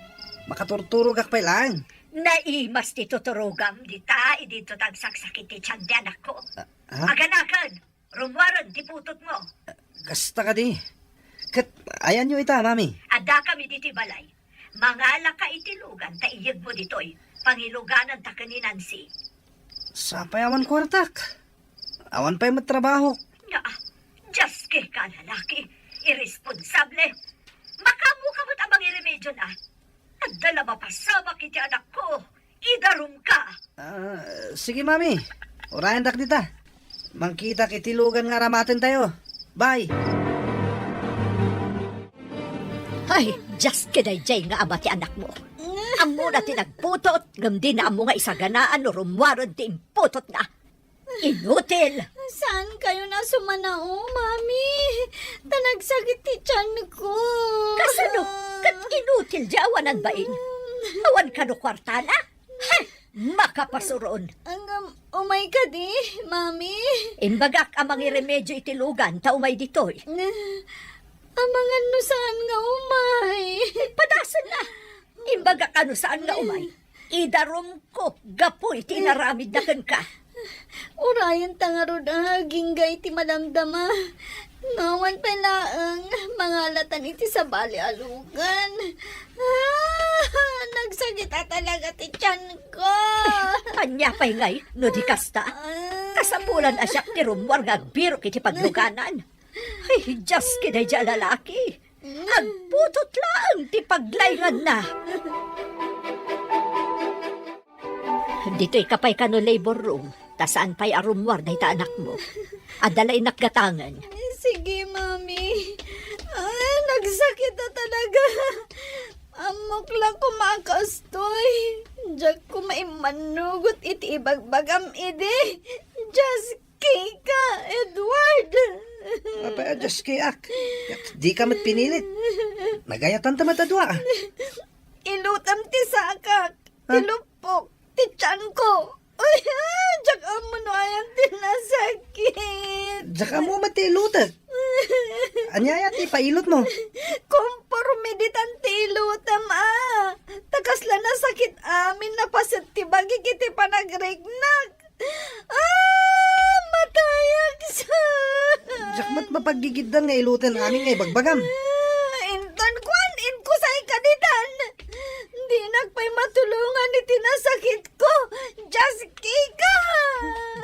Makaturturog ka pa lang. Naimas ti tuturugam dita, dito tagsaksakit ti tiyan di anak ko. Ha? Aganakan, rumwaran ti putot mo. Gasta ka di. Kat, ayan nyo ita, mami. Ada kami diti balay. Mangala ka itilugan, taiyag mo ditoy. Pangiluganan ta ka ni Nancy. Sapay awan kwartak. Awan pa'y matrabaho. Nga, just kay ka lalaki. Irresponsable. Makamukamot abang iremedyo na. At dala mapasama kiti anak ko. Idarum ka. Sige, mami. Urayan dak dita. Mangkita kitilugan nga ramatin tayo. Bye. Ay, just kinayjay nga ama ti anak mo. Amo na tinagputot, gamdi na amo nga isaganaan o rumwarod ti imputot na. Inutil! Saan kayo na sumanao, Mami? Tanagsakit ti tiyan ko. Kasano? Kat inutil di awanan bain? Awan ka no kwartala? Hay! Makapasuron! Umay ka di, Mami. Imbagak amang iremedyo itilugan, taumay ditoy. Amangan no saan nga umay. Padasan na! Imbagak ano saan nga umay? Idarom ko, gapoy, tinaramid na ka. Urayan tangarod ang haginggay ti madamdama. Ngawan palaang mangalatan iti sa bali alugan. Nagsagita talaga ti tiyan ko. Kanya pa'y ngay, no di kasta. Kasapulan asyak ti rumwar nga biro kiti pagluganan. Ay, just kinay dya lalaki. Agputot lang ti paglaygan na. Dito'y kapay ka no labor room. Tasaan pa'y arumwar na ita anak mo. Adalay nakgatangan. Sige, Mami. Nagsakit na talaga. Amok lang kumakastoy. Diyak ko maimanugot iti ibagbagam ide. Just kika, Edward. Apay, adjust kayak. Di ka mat pinilit. Nagayatan tamat adwa. Ilutam ti sakak. Ilupok ti tiyan ko. Ay, diyak amo no ayang tinasakit. Diyak mo matilutat. Anyaya ti pailot mo. Kompormiditan ti ilutam Takas lang na sakit amin na pasit ti bagi kiti panagregnak. Matayag sa. Diyak mat mapagigiddan nga ilutan amin nga bagbagam. Inton kwan, ko sa ikaditan. Di nagpay matulungan iti nasakit ko. Just kika.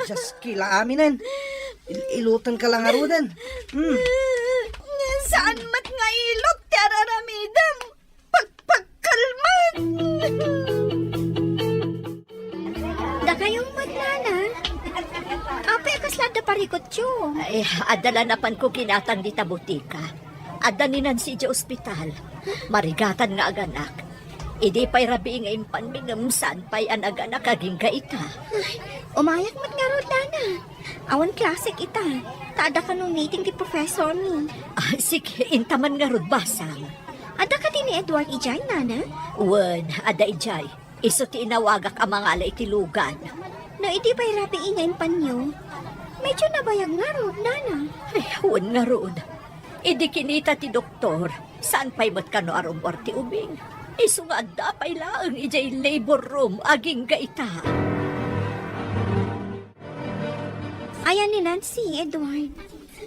Just kila aminan. Ilutan ka lang arudan. Saan mat nga ilot ti araramidam? Pagpagkalman. Da kayong magnanan. Apay kaslada parikot yun. Ay, adala napan ko kinatang di tabutika. Adaninan si di ospital. Marigatan nga aganak. Idi pa'y rabi nga impanmingam saan pa'y anaganak aging ita. Umayak mat nga rodana. Awan klasik ita. Tada ka nung meeting ti professor ni. Sige, intaman nga rudbasang. Ada ka din ni Edward Ijay, nana? Wen, ada ijay. Iso ti inawagak ang mga alay tilugan. No, iti pa'y rabi ingayin panyo. Medyo nabayag nga rod, nana. Ay, wen nga rod. Idi kinita ti doktor. Saan pa'y mat ka no arumor ti ubing? Iso nga dapay lang ijay labor room aging gaita. Ayan ni Nancy, Edward.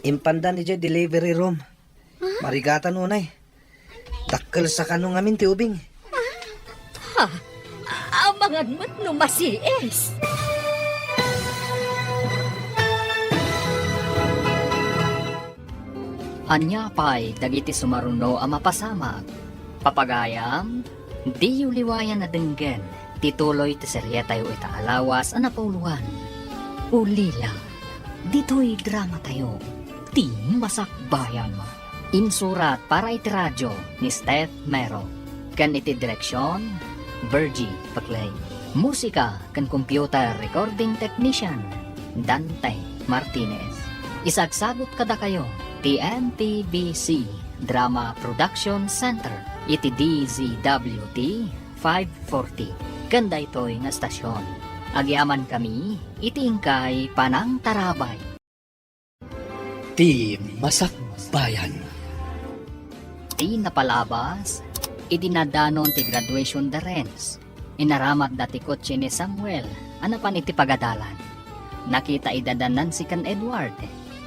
Impandan ni delivery room. Marigatan unay. Takkel sa kanong amin ti ubing. Ha? Amangan mo't no masies. Anya pa'y dagiti sumaruno ang mapasama. Papagayam, di liwayan na denggen. Tituloy ti serye tayo itaalawas ang napauluhan. Ulila, dito'y drama tayo. Ti Masakbayan. Insurat para iti radyo ni Steph Mero. Kan iti direksyon, Virgie Paclay. Musika kan computer recording technician, Dante Martinez. Isagsagot kada kayo, TNTBC Drama Production Center, iti DZWT 540. Kanda ito'y nga stasyon. Agyaman kami, iti ingkay Panang Tarabay. Ti Masakbayan. Ti napalabas, idinadanon ti graduation da Renz. Inaramat dati kotse ni Samuel, anapan iti pagadalan. Nakita idadanan si kan Edward,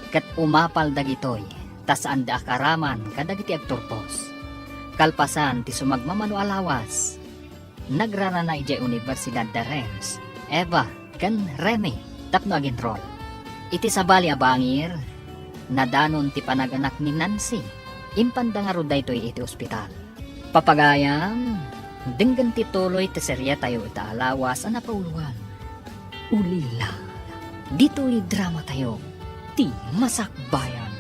kat umapal dagitoy, tas anda akaraman kadagiti agturpos. Kalpasan ti sumagmamano alawas. Nagrarana ijay Universidad da Renz, Eva, kan Remy, tapno agintrol. Iti sabali abangir, nadanon ti panaganak ni Nancy, impanda nga ruday to'y iti ospital. Papagayam, denggan ti tuloy ti serya tayo ita alawas ang napauluan. Ulila, dito'y drama tayo, ti Masakbayan.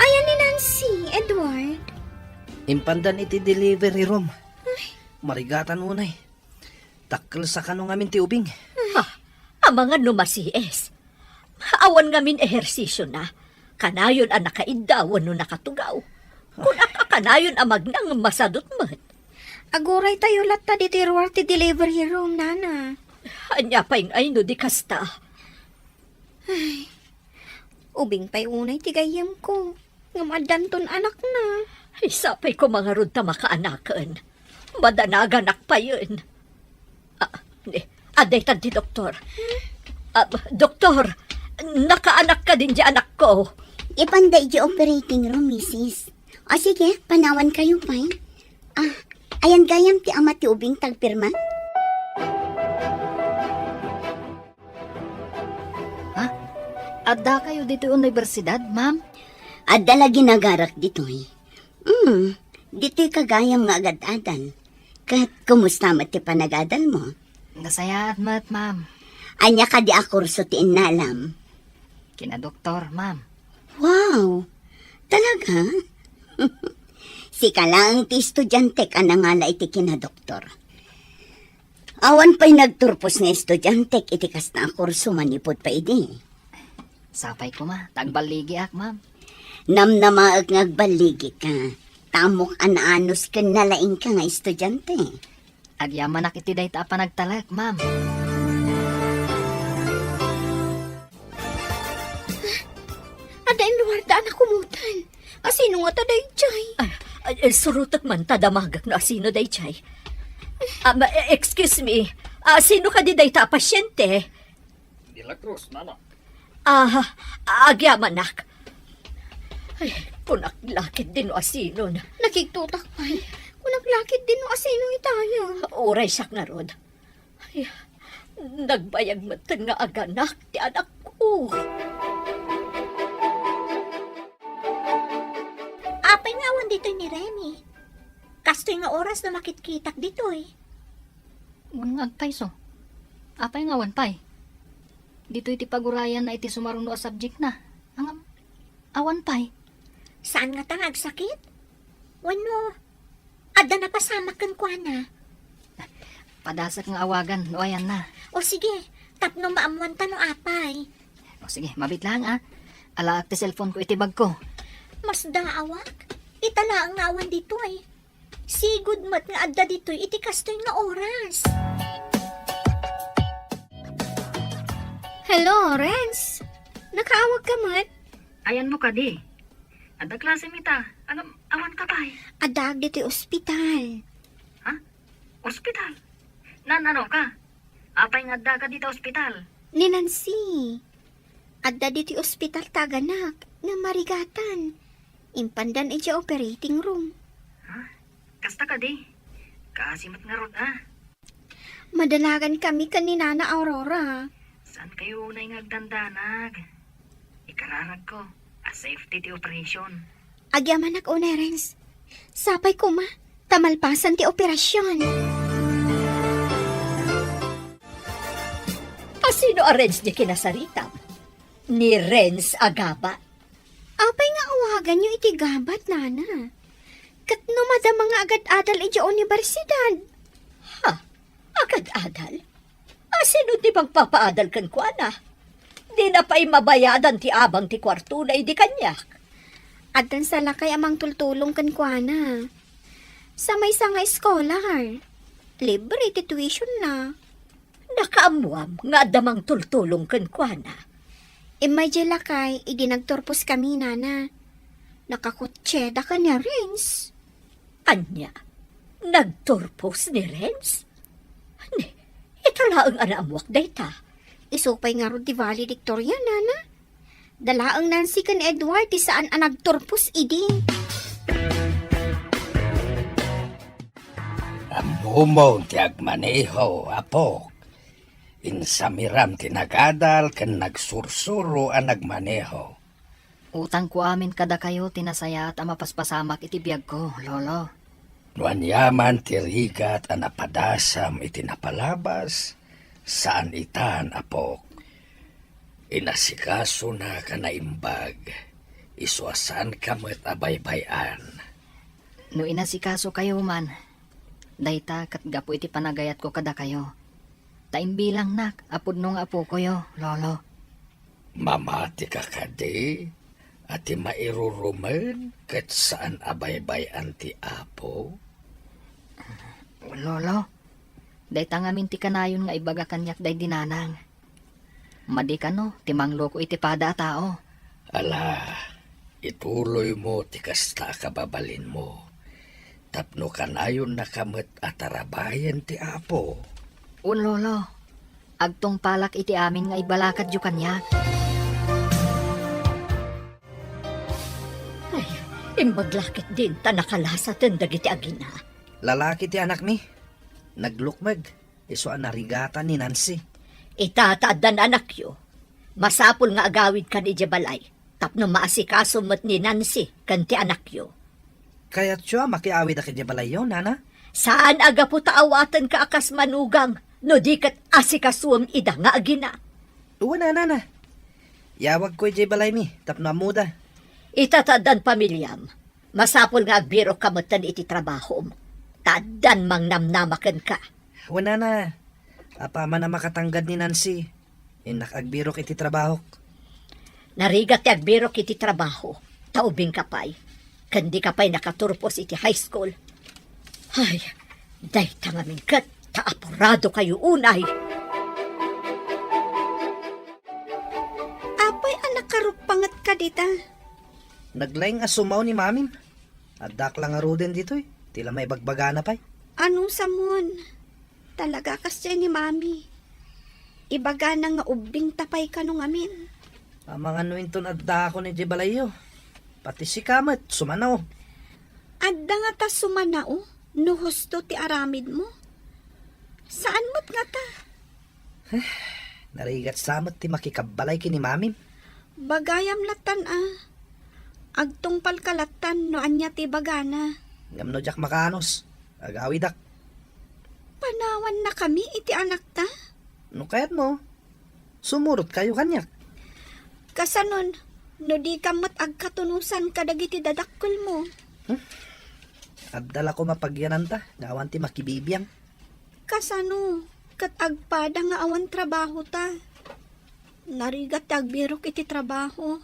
Ayan ni Nancy, Edward. Impandan iti delivery room. Marigatan unay. Takkel sa kanong amin ti ubing. Ang mga numasies. Awan ngamin ehersisyo na. Kanayon ang nakaidawan no nakatugaw. Kung akakanayon ang magnang masadot mat. Aguray tayo latta di tiruar ti delivery room, nana. Anya pa yung ay no di kasta. Ubing pa'y unay ti gayam ko. Ngamadanton anak na. Isapay ko mga rod ta makaanakan. Madanaganak pa yun. Aday tanti doktor. Doktor, nakaanak ka din di anak ko. Ipanda iti operating room, misis. O sige, panawan kayo pa. Ayan gayam ti ama ti ubing tagpirma. Adda kayo dito yung universidad, ma'am? Adala ginagarak ditoy. Dito'y kagayam nga agad-adan. Kat kumusta mat ti panagadal mo? Nasayat mat, ma'am. Anya ka di akurso ti inalam. Kina doktor, ma'am. Wow! Talaga? Sika lang ti estudyante ka na nga na iti kinadoktor. Awan pa'y nagturpos nga estudyante iti kas na kurso manipod pa idi. Sapay ko ma, tagbaligi ak, ma'am. Namnamaag ngagbaligi ka. Tamok anaanos ka nalaing ka nga estudyante. Agyaman ak iti dayta pa nagtalak, ma'am. Ada Edward, anak kumutan. Asino nga taday, Jay? Surutot man tadamagak na asino day chay. Excuse me, sino ka di day ta pasyente? De la Cruz, mama. Agyaman nak. Ay, punaklakit din o asino na. Nakiktutak pa'y. Kung naglakit din no asino itayo. Oray siyak na rod. Ay, nagbayag matan nga aganak ti anak ko. Apay nga awan dito ni Remy. Kastoy nga oras na makitkitak dito eh. Ngag pay so. Apay nga wan pay. Dito iti pagurayan na iti sumaruno a subject na. Ang awan pay. Saan nga ta nagsakit? Wano? Ada na pasama kan kwa na. Padasak nga awagan, no ayan na. O sige, tapno maamuan ta no apay. O sige, mabit lang Ala ti cellphone ko iti bag ko. Mas daawak. Itala ang awan dito eh. Sigud mat nga adda dito iti kastoy nga oras. Hello, Renz. Nakaawag ka mat? Ayan mo ka di. Ada klase mita. Awan ka pay. Adag dito ospital. Ospital? Ano ka? Apay nga adda ka dito ospital. Ni Nancy. Adda dito ospital taganak nga marigatan. Impandan iti operating room. Kasta ka di. Kaasimat nga rod Madalagan kami kanina na Aurora. Saan kayo unay ngagdandanag? Ikararag ko. A safety ti operation. Agyaman ak Renz. Sapay ko ma. Tamalpasan ti operasyon. Sino a Renz di kinasaritam? Ni Renz Agaba. Apay nga awagan nyo iti gabat, nana. Kat numada mga agad-adal iti universidad. Ha? Agad-adal? Sino di bang papaadal kan kwa na? Di na pa'y mabayadan ti abang ti kwarto na idi kanyak. Adan sa lakay amang tultulong kan kuana. Sa may nga scholar. Libre ti tuition na. Nakaamuam nga damang tultulong kan kwa na. May lakay, idi nagturpos kami, nana. Nakakutsyeda ka niya, Renz. Anya, nagturpos ni Renz? Ito laang anaamuak dayta. Isupay nga ro di valedictorian, nana. Dalaang Nancy kan Edward, ti saan ang nagturpos, idi. Amumong ti agmaneho, apok. Insamiram ti nagadal ken nagsursuro ang nagmaneho. Utang ko amin kada kayo tinasaya at amapaspasamak iti biyag ko, lolo. Nuanyaman ti rigat ang napadasam iti napalabas, saan itan, apok. Inasikaso na ka na imbag, isuasan ka mo't abaybayan. No inasikaso kayo man, dayta kat gapo iti panagayat ko kada kayo. Taimbilang nak, apod nung apo ko yo, lolo. Mamati ka kadi, at mairurumen kat saan abaybayan ti apo. Lolo, dayta ngamin ti kanayon nga ibaga kanyak day dinanang. Madi ka no, timang loko iti pada tao. Ala, ituloy mo ti kasta kababalin mo. Tapno kanayon na kamot atarabayan ti apo. Un lolo, agtong palak iti amin nga ibalakad yu kanyak. Ay, imbaglakit din ta nakalasatan dagiti agina. Lalaki ti anak mi. Naglukmag. Iso ang narigatan ni Nancy. Itataadan anak yo. Masapul nga agawid ka ni Jabalay. Tapno maasikaso mo't ni Nancy kan ti anak yo. Kaya't siya makiawid na kanya balayo, nana? Saan aga po taawatan ka akas manugang no di kat asikasuam ida nga agina. Uwa na, nana. Yawag ko jay balay mi, tapno amuda. Itatadan pamilyam. Masapul nga agbiro kamutan iti trabaho mo. Tadan mang namnamakan ka. Uwa na. Apa man na makatanggad ni Nancy. Inakagbirok iti trabaho. Narigat ti agbiro iti trabaho. Taubing kapay. Kandi kapay nakaturpos iti high school. Ay, day tangamin kat. Taapurado kayo unay. Apay anak karupangat ka dita. Naglaing asumaw ni mamim. Adak lang aro din dito eh. Tila may bagbagana pa'y. Anong samon? Talaga kasi ni mami. Ibaga na nga ubing tapay ka nung amin. Amang ano ito nadda ako ni Jibalayo. Pati si Kamat, sumanaw. Adda nga ta sumanao, no husto ti aramid mo. Saan mo't nga ta? Narigat samot ti makikabalay kini mamim. Bagayam latan Agtong palkalatan no anya ti bagana. Ngamno jak makanos. Agawidak. Panawan na kami iti anak ta. No kayat mo. Sumurot kayo kanyak. Kasanon, no di kamot agkatunusan kadagiti dadakkel mo. Abdala ko mapagyanan ta. Gawan ti makibibiyang. Kasano, kat agpada nga awan trabaho ta. Narigat agbirok iti trabaho.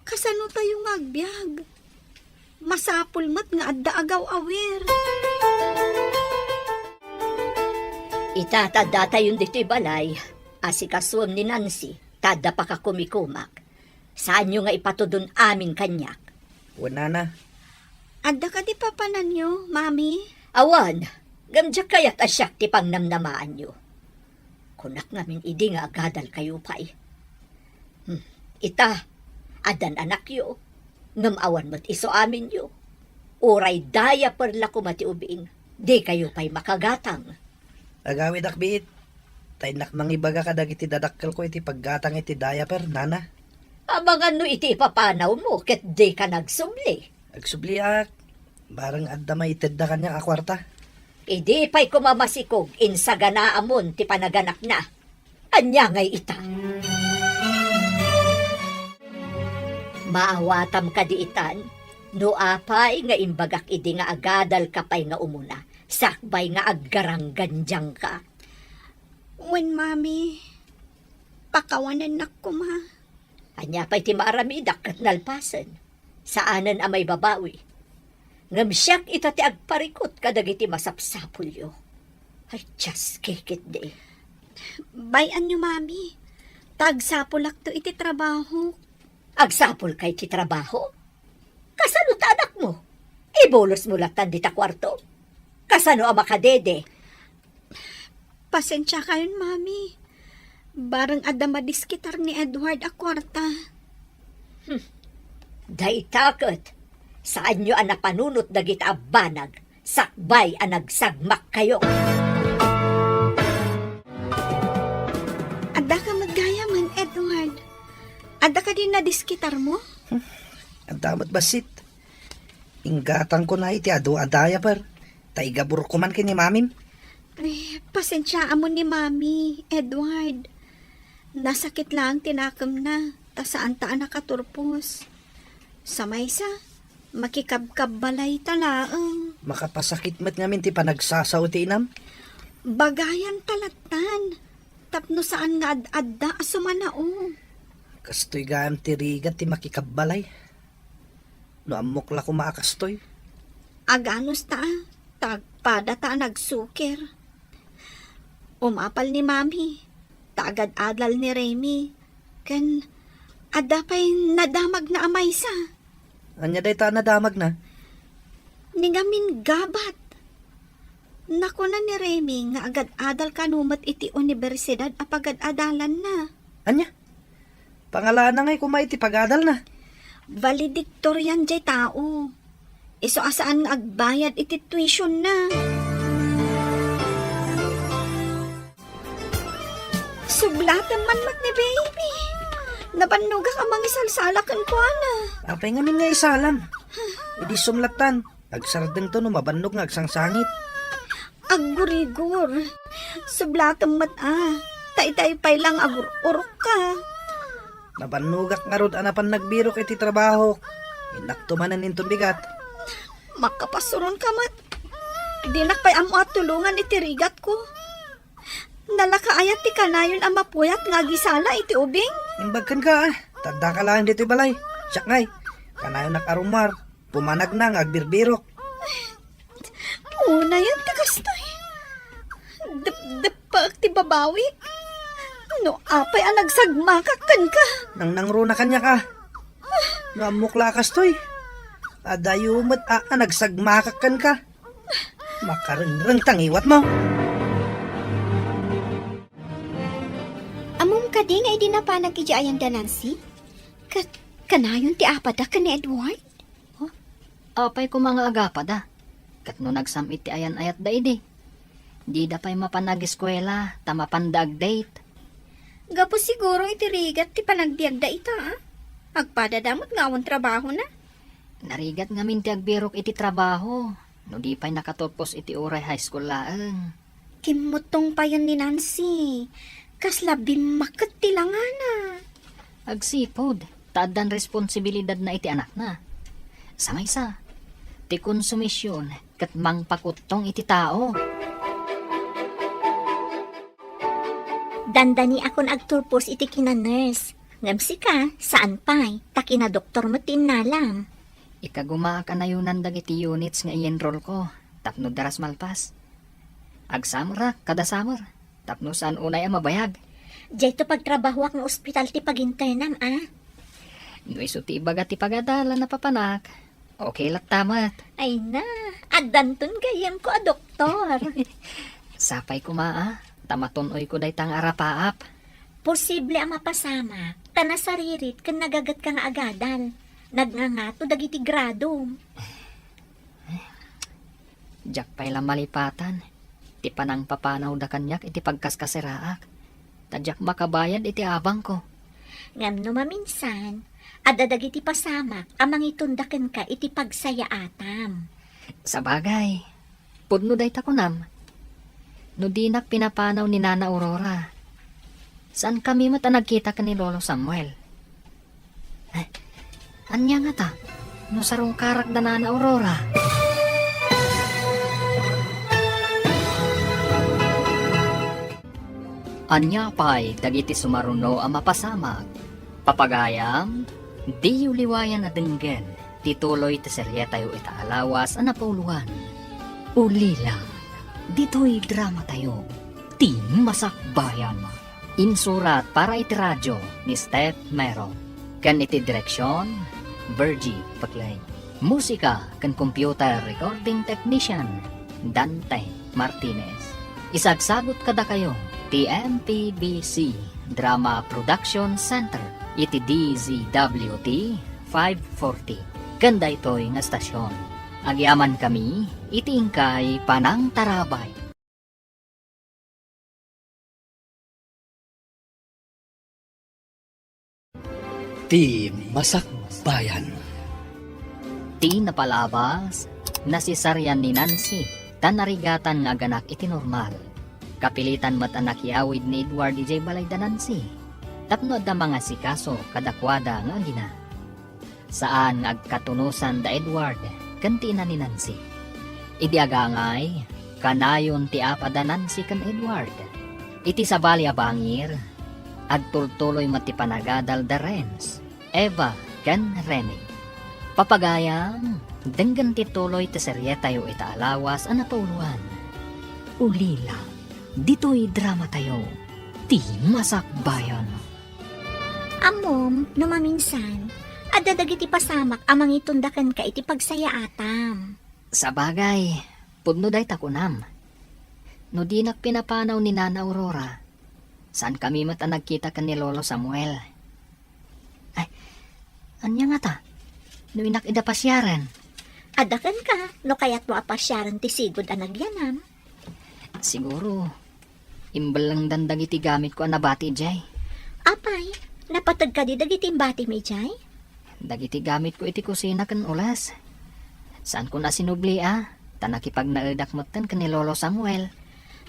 Kasano tayo nga agbyag? Masapul mat nga adda agaw awer. Itatada tayo dito'y balay. Asikasuam ni Nancy. Tada pa ka kumikumak. Saan nyo nga ipatudon amin kanyak? Wala na. Adda ka di papanan nyo, mami? Awan, gamdyak kaya't asyak ti pang namnamaan nyo. Kunak ngamin idi nga agadal kayo pa'y. Ita, adan anak yo. Ngamawan mo't iso amin yo. Uray daya perla ko mati ubing. Di kayo pa'y makagatang. Agawid akbiit. Taynak mangibaga ka dagiti dadakkel ko iti paggatang iti diaper, nana. Abang ano iti ipapanaw mo ket di ka nagsumli. Agsubliak. Barang adda maited da kanya akwarta. Idi pa'y kumamasikog insagana amon ti panaganak na. Anya ngay ita. Maawatam ka diitan, no apay nga imbagak idi nga agadal kapay nga umuna, sakbay nga aggarangganjang ka. When, Mami, pakawanan na ko, ma. Anya pa'y ti maaramidak kat nalpasan, saanan amay babawi. Ngamsyak ita ti agparikot kadagiti masapsapulyo. Ay, just kikit di. Bayan niyo, Mami. Tagsapulak to iti trabaho. Agsapol kay ti trabaho? Kasano ta anak mo? Ibolos mo latan di ta kwarto? Kasano ang makadede? Pasensya kayon, Mami. Barang adamadiskitar ni Edward a kwarta. Day takot. Saan nyo ang napanunot dagita abanag? Sakbay ang nagsagmak kayo. Ada ka magaya man, Edward. Ada ka din na diskitar mo? Ang damat basit. Inggatang ko na iti ado adaya par. Taigaburo ko man kini mamim. Pasensya mo ni Mami, Edward. Nasakit lang tinakam na. Ta saan ta nakaturpos. Sa maysa, makikabkab balay talaang. Makapasakit mat ngamin ti panagsasaw ti inam. Bagayan talatan. Tapno saan nga ad-adda asumanao. Kastoy gaan ti rigat ti makikabbalay. No amok la ko maakastoy. Aganos ta, tagpada ta nagsukir. Umapal ni Mami, tagad-adal ni Remy. Ken, ada pa'y nadamag na amay sa. Anya day ta nadamag na. Ningamin gabat. Naku na ni Remy nga agad-adal kanumat iti universidad apagad-adalan na. Anya? Pangalaan na ngay kumay ti pagadal na. Valedictorian jay tao. Iso asaan nga agbayad iti tuition na. Sublatan man mat ni baby. Nabanuga ka mangisalsalakan ko ana. Apay nga min nga isalam. Idi sumlatan. Agsardeng to no mabanog nga agsangsangit. Agurigur. Sublatan mat Tay-tay pay lang agur-urok ka. Nabanugak nga rod anapan nagbiro kay ti trabaho. Inaktumanan intong bigat. Makapasuron ka mat. Dinak pa'y amo at tulungan iti rigat ko. Nalakaayat ti kanayon ang mapuyat nga gisala iti ubing. Imbagkan ka Tanda ka lang dito balay. Siyak ngay. Kanayon nakarumar. Pumanag na nga agbirbirok. Una yan tagastoy. Dapak ti babawi. No, apay ang nagsagmakakan ka. Nang nangruna kanya ka. Namukla kastoy. Adayumat nagsagmakakan ka. Makarengreng tangiwat mo. Among ka di nga idi na pa nag-ijayan da Nancy? Kanayon ti apada ka ni Edward? Apay ko mga agapada. Kat no nagsamit ti ayan ayat da idi. Di da pa'y mapanag-eskwela, tamapandag date. Gapo siguro itirigat ti panagbiag da ita, Agpadadamot nga awang trabaho na. Narigat nga min ti agbirok iti trabaho. No di pa'y nakatopos iti oray high school laeng. Kimutong pa yun ni Nancy. Kaslabim makat ti langana. Agsipod, taadan responsibilidad na iti anak na. Sa maysa, ti konsumisyon kat mangpakutong iti tao. Dandani akon agturpos iti kina-nurse. Ngamsi ka, saan pa'y? Takina doktor mo tinalam. Ikaguma ka na yunan dagiti units nga i-enroll ko. Tapno daras malpas. Agsamra, kada summer. Tapno saan unay ang mabayag. Diyay to pagtrabaho ng ospital ti pag-internam, No iso ti ibaga ti pagadala na papanak. Okay lat tamat. Ay na, adanton gayam ko a doktor. Sapay kumaa. Tamatonoy ko day tang arapaap. Posible ang mapasama. Tana saririt kan nagagat ka nga agadan. Nagngangato dagiti grado. Diyak pa'y lang malipatan. Ti panang papanaw da kanyak iti pagkaskasiraak. Tadyak makabayad iti abang ko. Ngam no maminsan, adadagiti pasama amang itundaken ka iti pagsaya atam. Sa bagay, pudno day takunam. No dinak pinapanaw ni Nana Aurora. Saan kami nagkita ka ni Lolo Samuel? Anya nga ta, no sarong karakdanan na Aurora. Anya pa'y dagiti sumaruno ang mapasamag. Papagayam, di liwayan na denggen, tituloy ti serye tayo itaalawas ang napauluhan. Ulila, dito'y drama tayo, ti masakbayan. Insurat para iti radyo ni Steph Mero. Kan iti direksyon, Virgie Paglay. Musika kan computer recording technician, Dante Martinez. Isagsagot kada kayo, TMPBC Drama Production Center, iti DZWT 540. Ganda ito'y nga stasyon. Agyaman kami, iti ingkay Panang Tarabay. Ti Masakbayan. Ti napalabas na si Saryan ni Nancy, tanarigatan nga ganak iti normal. Kapilitan mat anak yawid ni Edward DJ Balay da Nancy. Tapno da mga sikaso kadakwada nga gina. Saan agkatunusan da Edward, kanti na ni Nancy. Idi agangay, kanayon ti apa da Nancy kan Edward. Iti sabali abangir, agtultuloy mati panagadal da Renz, Eva kan Rene. Papagayam, denggan tituloy ti serye tayo itaalawas ang napauluan. Ulila, dito'y drama tayo, ti masakbayan. Amom, no maminsan, adadag iti pasamak amang itundakan ka iti pagsaya atam. Sa bagay, pudno day takunam. No di pinapanaw ni Nana Aurora, saan kami mata nagkita kan ni Lolo Samuel? Ay, anya nga ta? No inak ida pasyaran. Adakan ka, no kaya't mo apasyaran ti sigod anagyanam. Siguro, imbal lang dandag iti gamit ko anabati jay. Apay, napatag ka di dagiti bati mi jay? Dagiti gamit ko iti kusina kan ulas. Saan ko na sinubli tanakipag naedak moten kan ni Lolo Samuel.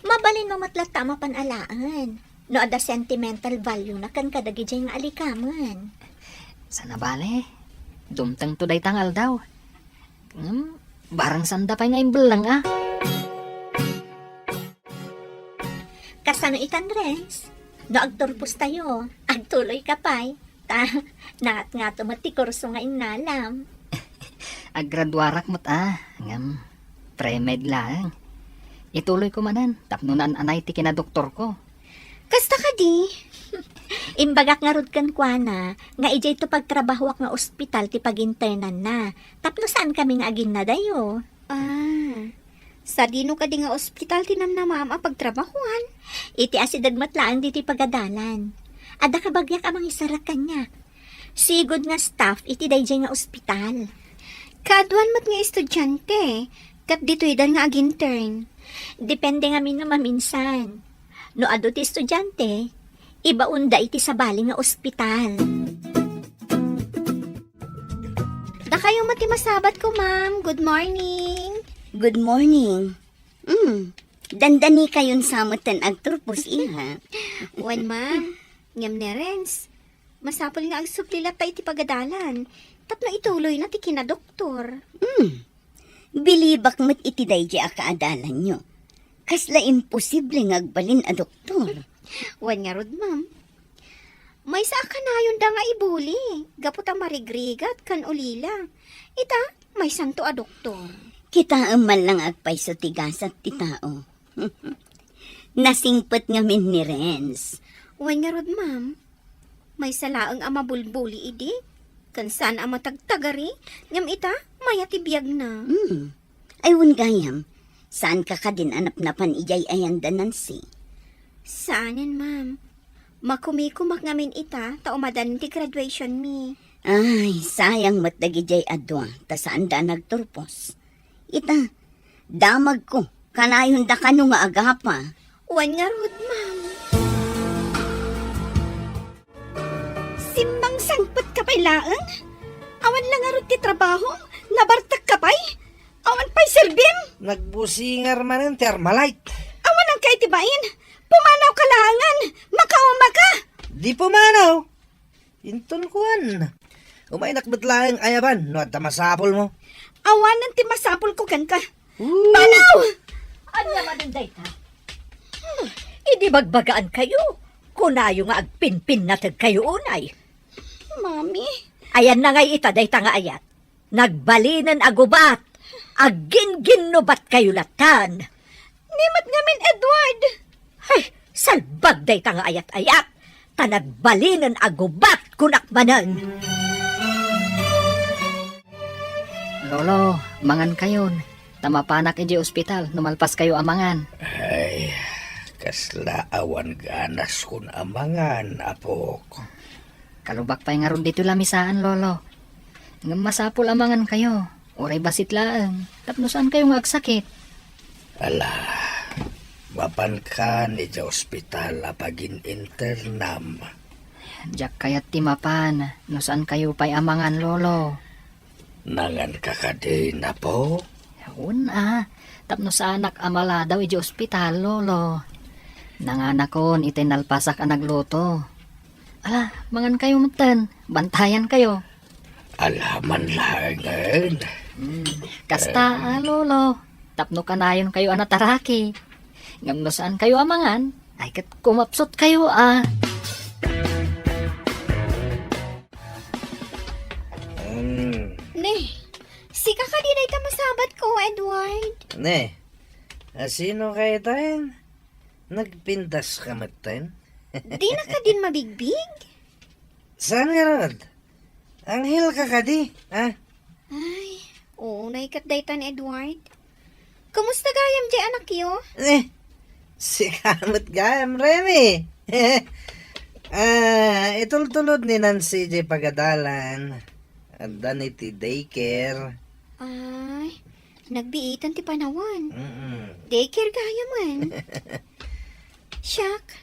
Mabalin mo matlat tama panalaan. No ada sentimental value na kan kadagi jay nga alikaman. Sana bale, dumtang to day tangal daw. Barang sanda pa nga imbelang Kasano itan res? No agturpos tayo, agtuloy ka pa'y. Naat nga tumati kurso nga inalam. Aggraduarak mo't ngam, pre-med lang. Ituloy ko manan, tapno na anay ti kinadoktor ko. Kasta ka di? Imbagak nga rod kan kwa na, nga ijay to pagtrabahwak nga ospital ti pag-internan na. Tapno saan kami nga agin na dayo? Sa dino ka di nga ospital tinan na ma'am ang pagtrabahuan. Iti asidag matlaan di ti pagadalan. Ada ka bagyak amang isarak kanya. Sigod nga staff iti dayjay nga ospital. Kaduan mat nga estudyante. Kat dito idan nga agintern. Depende nga min nga maminsan. No ado ti estudyante, ibaunda iti sabali nga ospital. Da kayo mati masabat ko ma'am. Good morning. Good morning. Dandani kayon samutan agturpos iha. Wan ma'am. Ngam ni Renz. Masapol nga agsuplila pa iti pagadalan. Tapno ituloy na ti kinadoktor. Bilibak met iti daydi akaadalan nyo. Kasla imposible nga agbalin a doktor. Wan nga rod ma'am. May sa kanayon da nga ibuli. Gapot ang marigrigat kan ulila. Ita, may santo a doktor. Kita man lang agpayso tigasat ti tao. Nasingpet nga min ni Renz. Wan nga rod ma'am. May salaang ama bulbuli idi. Kan saan ama tagtagari. Ngam ita, maya tibiyag na. Ayun gayam, saan ka ka din anap-napan ijay ayan da Nancy? Saanin ma'am? Makumikumak ngamin ita, taumadan ti graduation mi. Ay, sayang matdagi jay adwa, ta saan da nagturpos. Ita, damag ko, kanayon da kano nga agapa. Wan nga rod ma'am. Simbang sangpet ka pa'y laang? Awan lang nga rod ti trabaho, nabartak ka pa'y? Awan pa'y sirbim? Nagbusingar manan ti Armalite. Awan ang kay tibain? Pumanaw ka langan, makauma ka! Di pumanaw. Inton kuan. Umainak betlang ayaban, no at masapol mo. Awanan ti masapol ko kan ka. Banaw! Anya maninday ta? Idi bagbagaan kayo. Kunayo nga agpinpin na kayo unay. Mami, Ayan na ngay ita day nga ayat. Nagbalinan agubat. Agin-ginubat kayo latan. nimat ngamin Edward. Ay, salbag day nga ayat-ayat. Tanagbalinan agubat kunakmanan. Lolo, mangan kayon. Tamapanak iji ospital, numalpas kayo amangan. Ay, kasla awan ganas kun amangan, apok. Kalubak pa'y nga ron dito lamisaan, lolo. Nga masapul amangan kayo. Uray basit laang. Tapno saan kayo nga agsakit? Ala, mapankan ija ospital apagin internam. Diyak kayat timapan. No saan kayo pa'y amangan, lolo? Nangan kakadin, apok. Una, tapno sa anak amala daw iji ospital, lolo. Nanganakon itinalpasak ang nagluto. Ala, mangan kayo matan. Bantayan kayo. Alaman langan. Kasta, lolo. Tapno kanayon kayo anataraki. Ngam no saan kayo amangan, ay kat kumapsot kayo, Ne, si kakadinay ta masabat ko, Edward. Ne, sino kayo tayo? Nagpintas ka matan? Di na ka din mabigbig? Saan nga rod? Anghel ka kadi, ha? Ay, oo, naikatdaytan, Edward. Kumusta gayam di anak yo? Si kamot gayam, Remy. Itultulod ni Nancy J. Pagadalan. At daniti daycare. Ay, nagbiitan ti panawan. Mm-mm. Daycare gaya man. Siyak,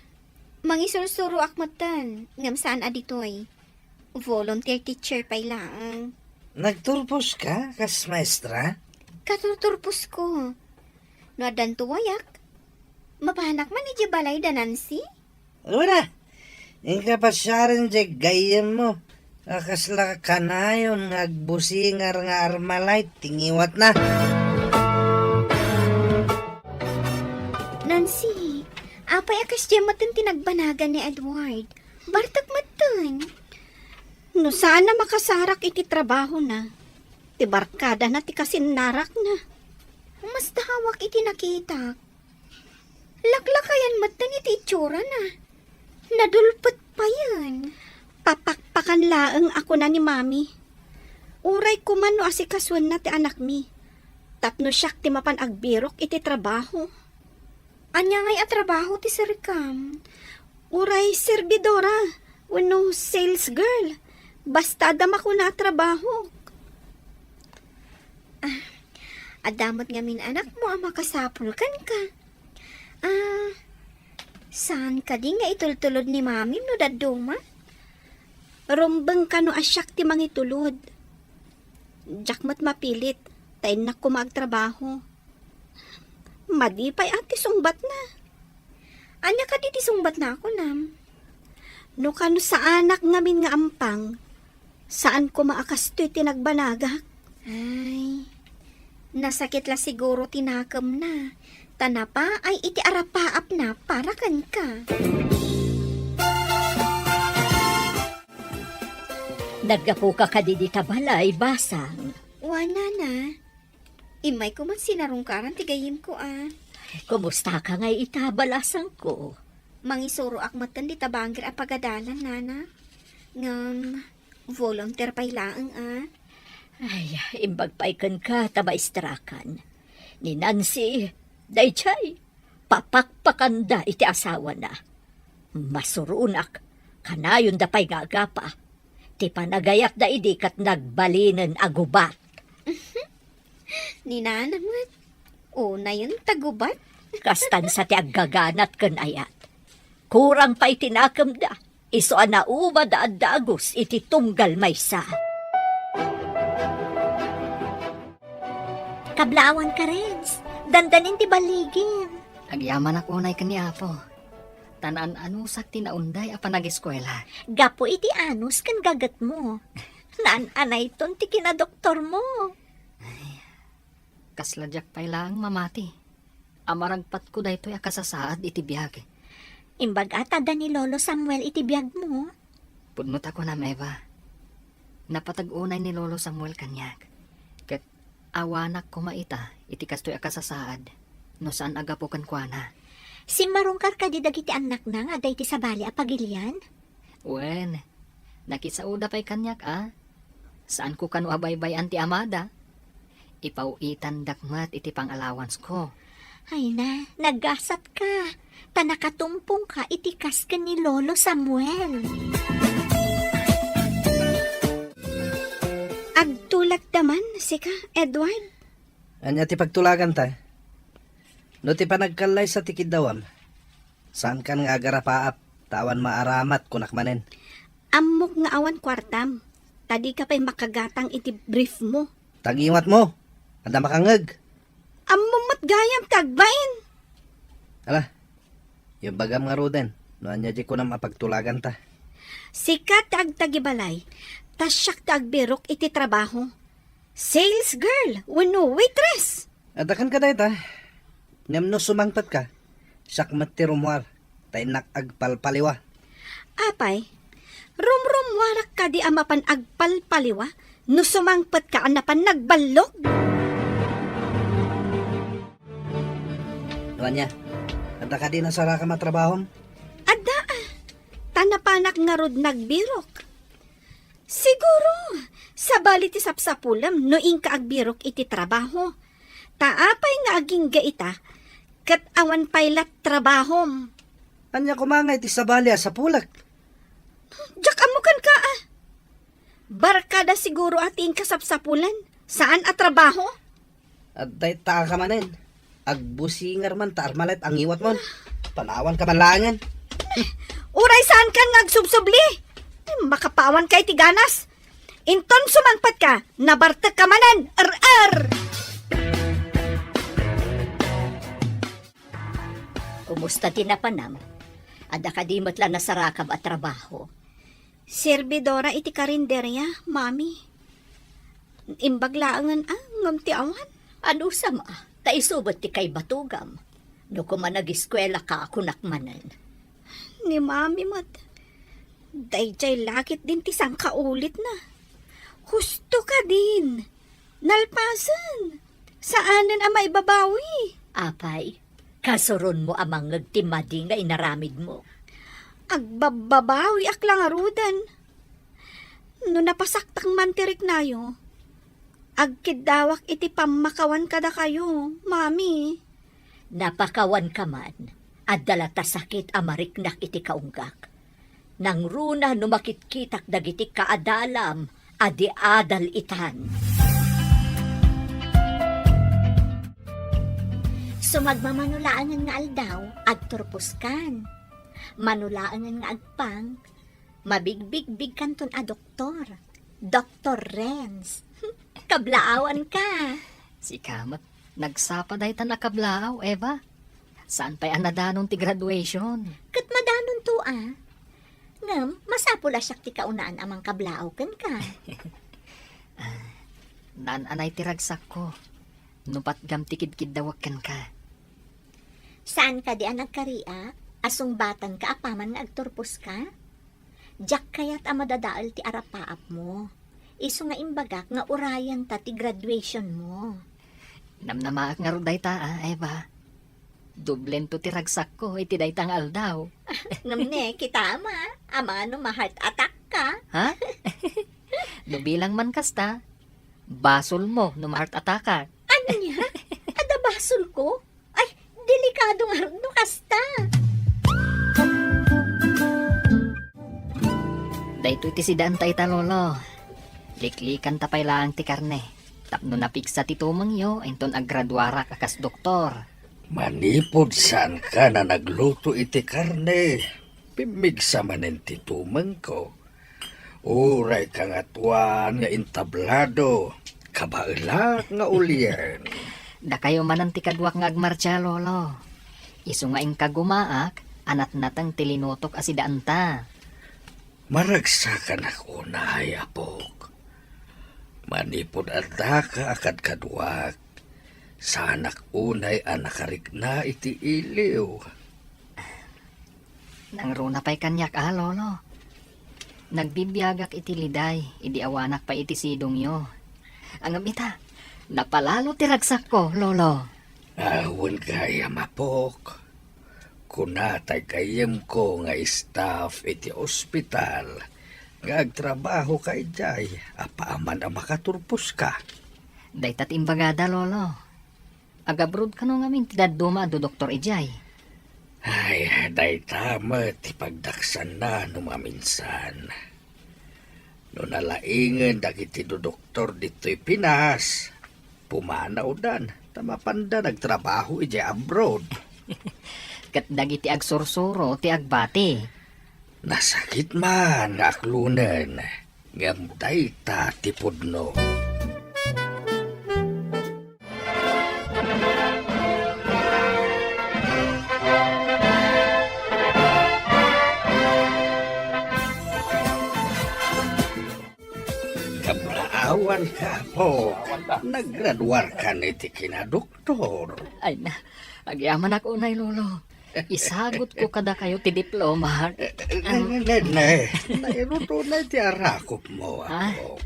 mangisurusuro akmatan. Ngam saan aditoy? Volunteer teacher pa ilang. Nagturpos ka, kas maestra? Katurturpos ko. No adan tuwayak. Mapahanak man iti balay da Nancy? Wala. Ingka pa siya rin di gayam mo. Kasla kanayon ngagbusingar nga armalite. Tingiwat na. Nancy, apay akas dyan matan tinagbanagan ni Edward. Bartak matan. No sana makasarak iti trabaho na. Ti barkada na ti kasinarak na. Mas dahawak iti nakita. Laklakayan matan iti itsura na. Nadulpot pa yan. Papakpakan laeng ako na ni mami. Uray ko man no asikaswan na ti anak mi. Tapno siyak ti mapan agbirok iti trabaho. Anya ngay at trabaho ti Sir Cam. Uray servidora. Wano sales girl. Basta adam ako na trabaho. Adamot nga min anak mo ang makasapul kan ka. Saan ka di nga itultulod ni mami no daduma? Rumbeng ka no asyak ti mangitulod. Jakmat mapilit. Tayo na ko magtrabaho. Madipay ati sungbat na. Anya ka di sungbat na ako nam. No kano sa anak ngamin nga ampang. Saan ko maakastoy tinagbanagak? Ay, nasakit la siguro tinakam na. Tanapa ay iti arapaap na para kan ka. Naggapo ka kadidita balay, basang. Wana na. Imay ko man sinarungkaran tigayim ko Kumusta ka ngay itabalasan ko? Mangisuro akmatan di tabangir a pagadalan nana. Ngam, volunteer pa ilaang Ay, imbagpaikan ka tabaistrakan. Ni Nancy, daychay, papakpakanda iti asawa na. Masurunak, kanayon da pa'y ngagapa. Ti panagayat da idi kat nagbalinan agubat. Ni nana mo. Una yun tagubat. Kastan sa ti aggaganat kan ayat. Kurang pa itinakam da. Iso ana uba da adagos iti tunggal maysa. Kablawan ka, Reds. Dandanin ti baligin. Agyaman ako unay kaniapo. Tanan anusak tinaunday apa nag-eskwela. Gapo iti anus kan gagat mo. Naan-anay ton ti kinadoktor mo. Kasladyak pa'y lang mamati. Amaragpat ko daytoy akasasaad iti biyag. Imbag atada ni Lolo Samuel itibiyag mo. Pudnot ako na, Eva. Napatag-unay ni Lolo Samuel kanyak. Ket awanak ko maita, iti kastoy akasasaad. No saan agapukan kwa na. Si marungkar ka di dagiti anak na nga day ti sabali a pagilian. Wen, nakisauda pa'y kanyak Saan ko kanu abaybay anti amada? Ipauitan dakmat iti pang-allowance ko. Ay na, naggasat ka. Tanakatumpong ka itikas ka ni Lolo Samuel. Agtulak daman, sika, Edward. Anya ti pagtulagan ta. No ti panagkalay sa tikidawam. Saan kan nga agarapaap, tawan maaramat kunak manen. Amok nga awan kwartam. Tadi ka pa'y makagatang iti brief mo. Tagiwat mo, ada makangag. Amumot gayam tagbain. Ala, yung bagam nga roden, no anya di ko na mapagtulagan ta. Sikat agtagibalay. Tasyak tagbirok iti trabaho. Sales girl, wano waitress. Adakan ka dahita. Nemno sumangpat ka. Sakmat ti rumwar, tainak agpalpaliwa. Apay, rum warak ka di amapan agpalpaliwa, no sumangpat ka anapan nagbalog. No anya, ada ka din ang saraka matrabahom? Ada, tanapanak nga rod nagbirok. Siguro, sa bali ti sapsapulam no ka agbirok iti trabaho. Taapay nga aging gaita, kat awan paylat trabahom. Anya kumangay ti sabali sa pulak. Diyak amukan ka Barkada siguro ating kasapsapulan. Saan at trabaho? At day ta ka manen. Agbusingar man ta armalet ang iwat mo. Panawan ka manlangan. Uray saan ka nagsubsubli? Makapawan kay tiganas. Inton sumangpat ka, nabartag ka manan. Kumusta tinapanam? Ada ka di matla na sarakab at trabaho. Servidora iti karinderya, mami. Imbaglaangan ngam ti awan. Ano sama? Taisubot ti kay batugam. No kuma nag-eskwela ka ako nakmanan. Ni mami mat. Dayjay lakit din ti sangkaulit na. Husto ka din. Nalpasan. Saanan ang maibabawi? Apay, kasuron mo amang nagtimadi nga inaramid mo. Agbababawi ak lang arudan. No napasaktang mantirik nayo. Agkidawak iti pamakawan kada kayo, mami. Napakawan ka man, at dalata sakit amariknak iti kaunggak. Nang runa numakitkitak dagiti kaadalam, adi adal itan. Sumagmamanolaan nga aldaw, agturpuskan. Manulaangan nga agpang, mabigbig-big kanton a doktor. Dr. Renz. Kablaawan ka. Si Kamat, nagsapa day tan akablaaw, Eva. Saan pa'y anadanon ti graduation? Kat madanon to Ngam, masapula siya ti kaunaan amang kablaaw kan ka. Naan-anay ti ragsak ko. Nupat gam tikid-kid dawakan ka. Saan ka di nagkaria? Asong batan ka apaman nga agturpos ka? Diyak kayat amadadaal ti arapaap mo. Iso nga imbagak nga urayan ta ti graduation mo. Namnamaak nga ruday ta, Eva. Dublen to ti ragsak ko, iti daytang aldaw. Namne, kita ama no ma-heart attack ka. Ha? Nubilang man kasta, basol mo no ma-heart attack ka. Ano niya? Ada basol ko? Ay, delikado nga no kasta. Dayto iti sidaan tayo talolo. Liklikan tapay lang ti karne. Tapno napiksa ti tumang yo, enton aggraduara kakas doktor. Manipod saan ka na nagluto iti karne. Pimigsa manen ti tumang ko. Uray ka nga tuwan nga intablado. Kabailak nga ulian. Da kayo manan ti kadwak nga agmarcha, lolo. Isu nga ing kagumaak, anat natang tilinutok asidaan ta. Maragsakan ako na apok. Manipod adda ka akad kaduak. Sa anak unay anakarik na iti iliw. Nang runa pa'y kanyak lolo. Nagbibiyagak iti liday, idi awanak pa iti sidong yo. Ang amita, napalalo ti ragsak ko, lolo. Awon kaya mapok. Kunatay kayem ko nga staff iti ospital. Ngagtrabaho kay jay, apaaman ang makaturpos ka. Daytat imbagada, lolo. Agabrod ka no ngamin tidaduma do Dr. Ijay. Ay, day tama, ti pagdaksan na numaminsan. No nalaingan dagiti do doktor dito'y Pinas, pumanaw dan, tamapanda nagtrabaho iti abroad. Kat dagiti agsursuro ti agbati. Nasakit man nga aklunan, ngam day ta ti pudno. Kabraawan ka po. Naggraduar ka niti kinadoktor. Ay na, agyaman ako unay, lolo. Isagot ko kada kayo ti diploma. Nairuto na ti arakop mo Ah. ako.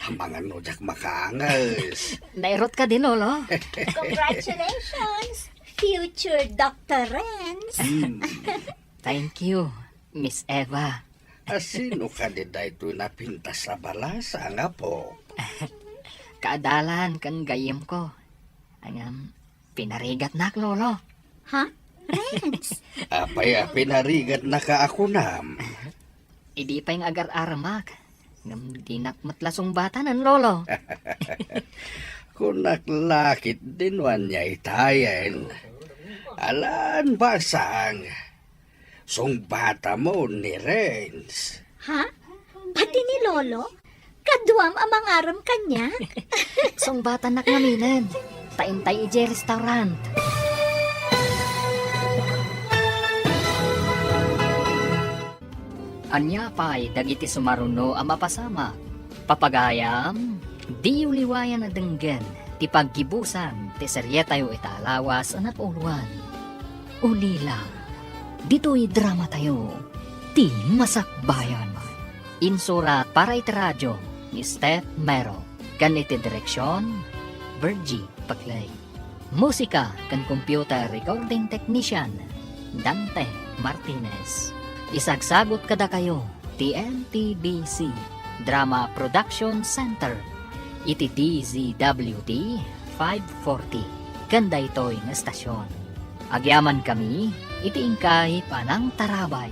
Ang mga nujak makaangas. Nairot ka din, lolo. Congratulations, future Dr. Renz. Thank you, Miss Eva. Asino ka di dahito napintas sa balasa nga po? Kaadalan kan gayem ko. Ang pinarigat na, lolo. Ha? Renz? Apay pinarigat na ka ako nam. Idi pa yung agar-aramak. Ngam di nakmatlasong bata ng lolo. Kung naklakit din wan niya itayan. Alan basang. Song bata mo ni Renz. Ha? Pati ni Lolo? Kaduam ang mangaram kanya? Song bata nak ngaminan. Taintay ije restaurant. Anya pa'y dagiti sumaruno ang mapasama. Papagayam, di uliwayan na denggen. Ti paggibusan, ti seryetayo italawas ang napuluan. Ulila. Dito'y drama tayo, ti masakbayan. Insurat para itiradyo ni Steph Mero. Kan iti direksyon, Virgie Paglay. Musika kan computer recording technician, Dante Martinez. Isagsagot kada kayo, TNTBC Drama Production Center. Iti DZWD 540. Ganda ito'y nga estasyon. Agyaman kami, iti ingkay panang tarabay.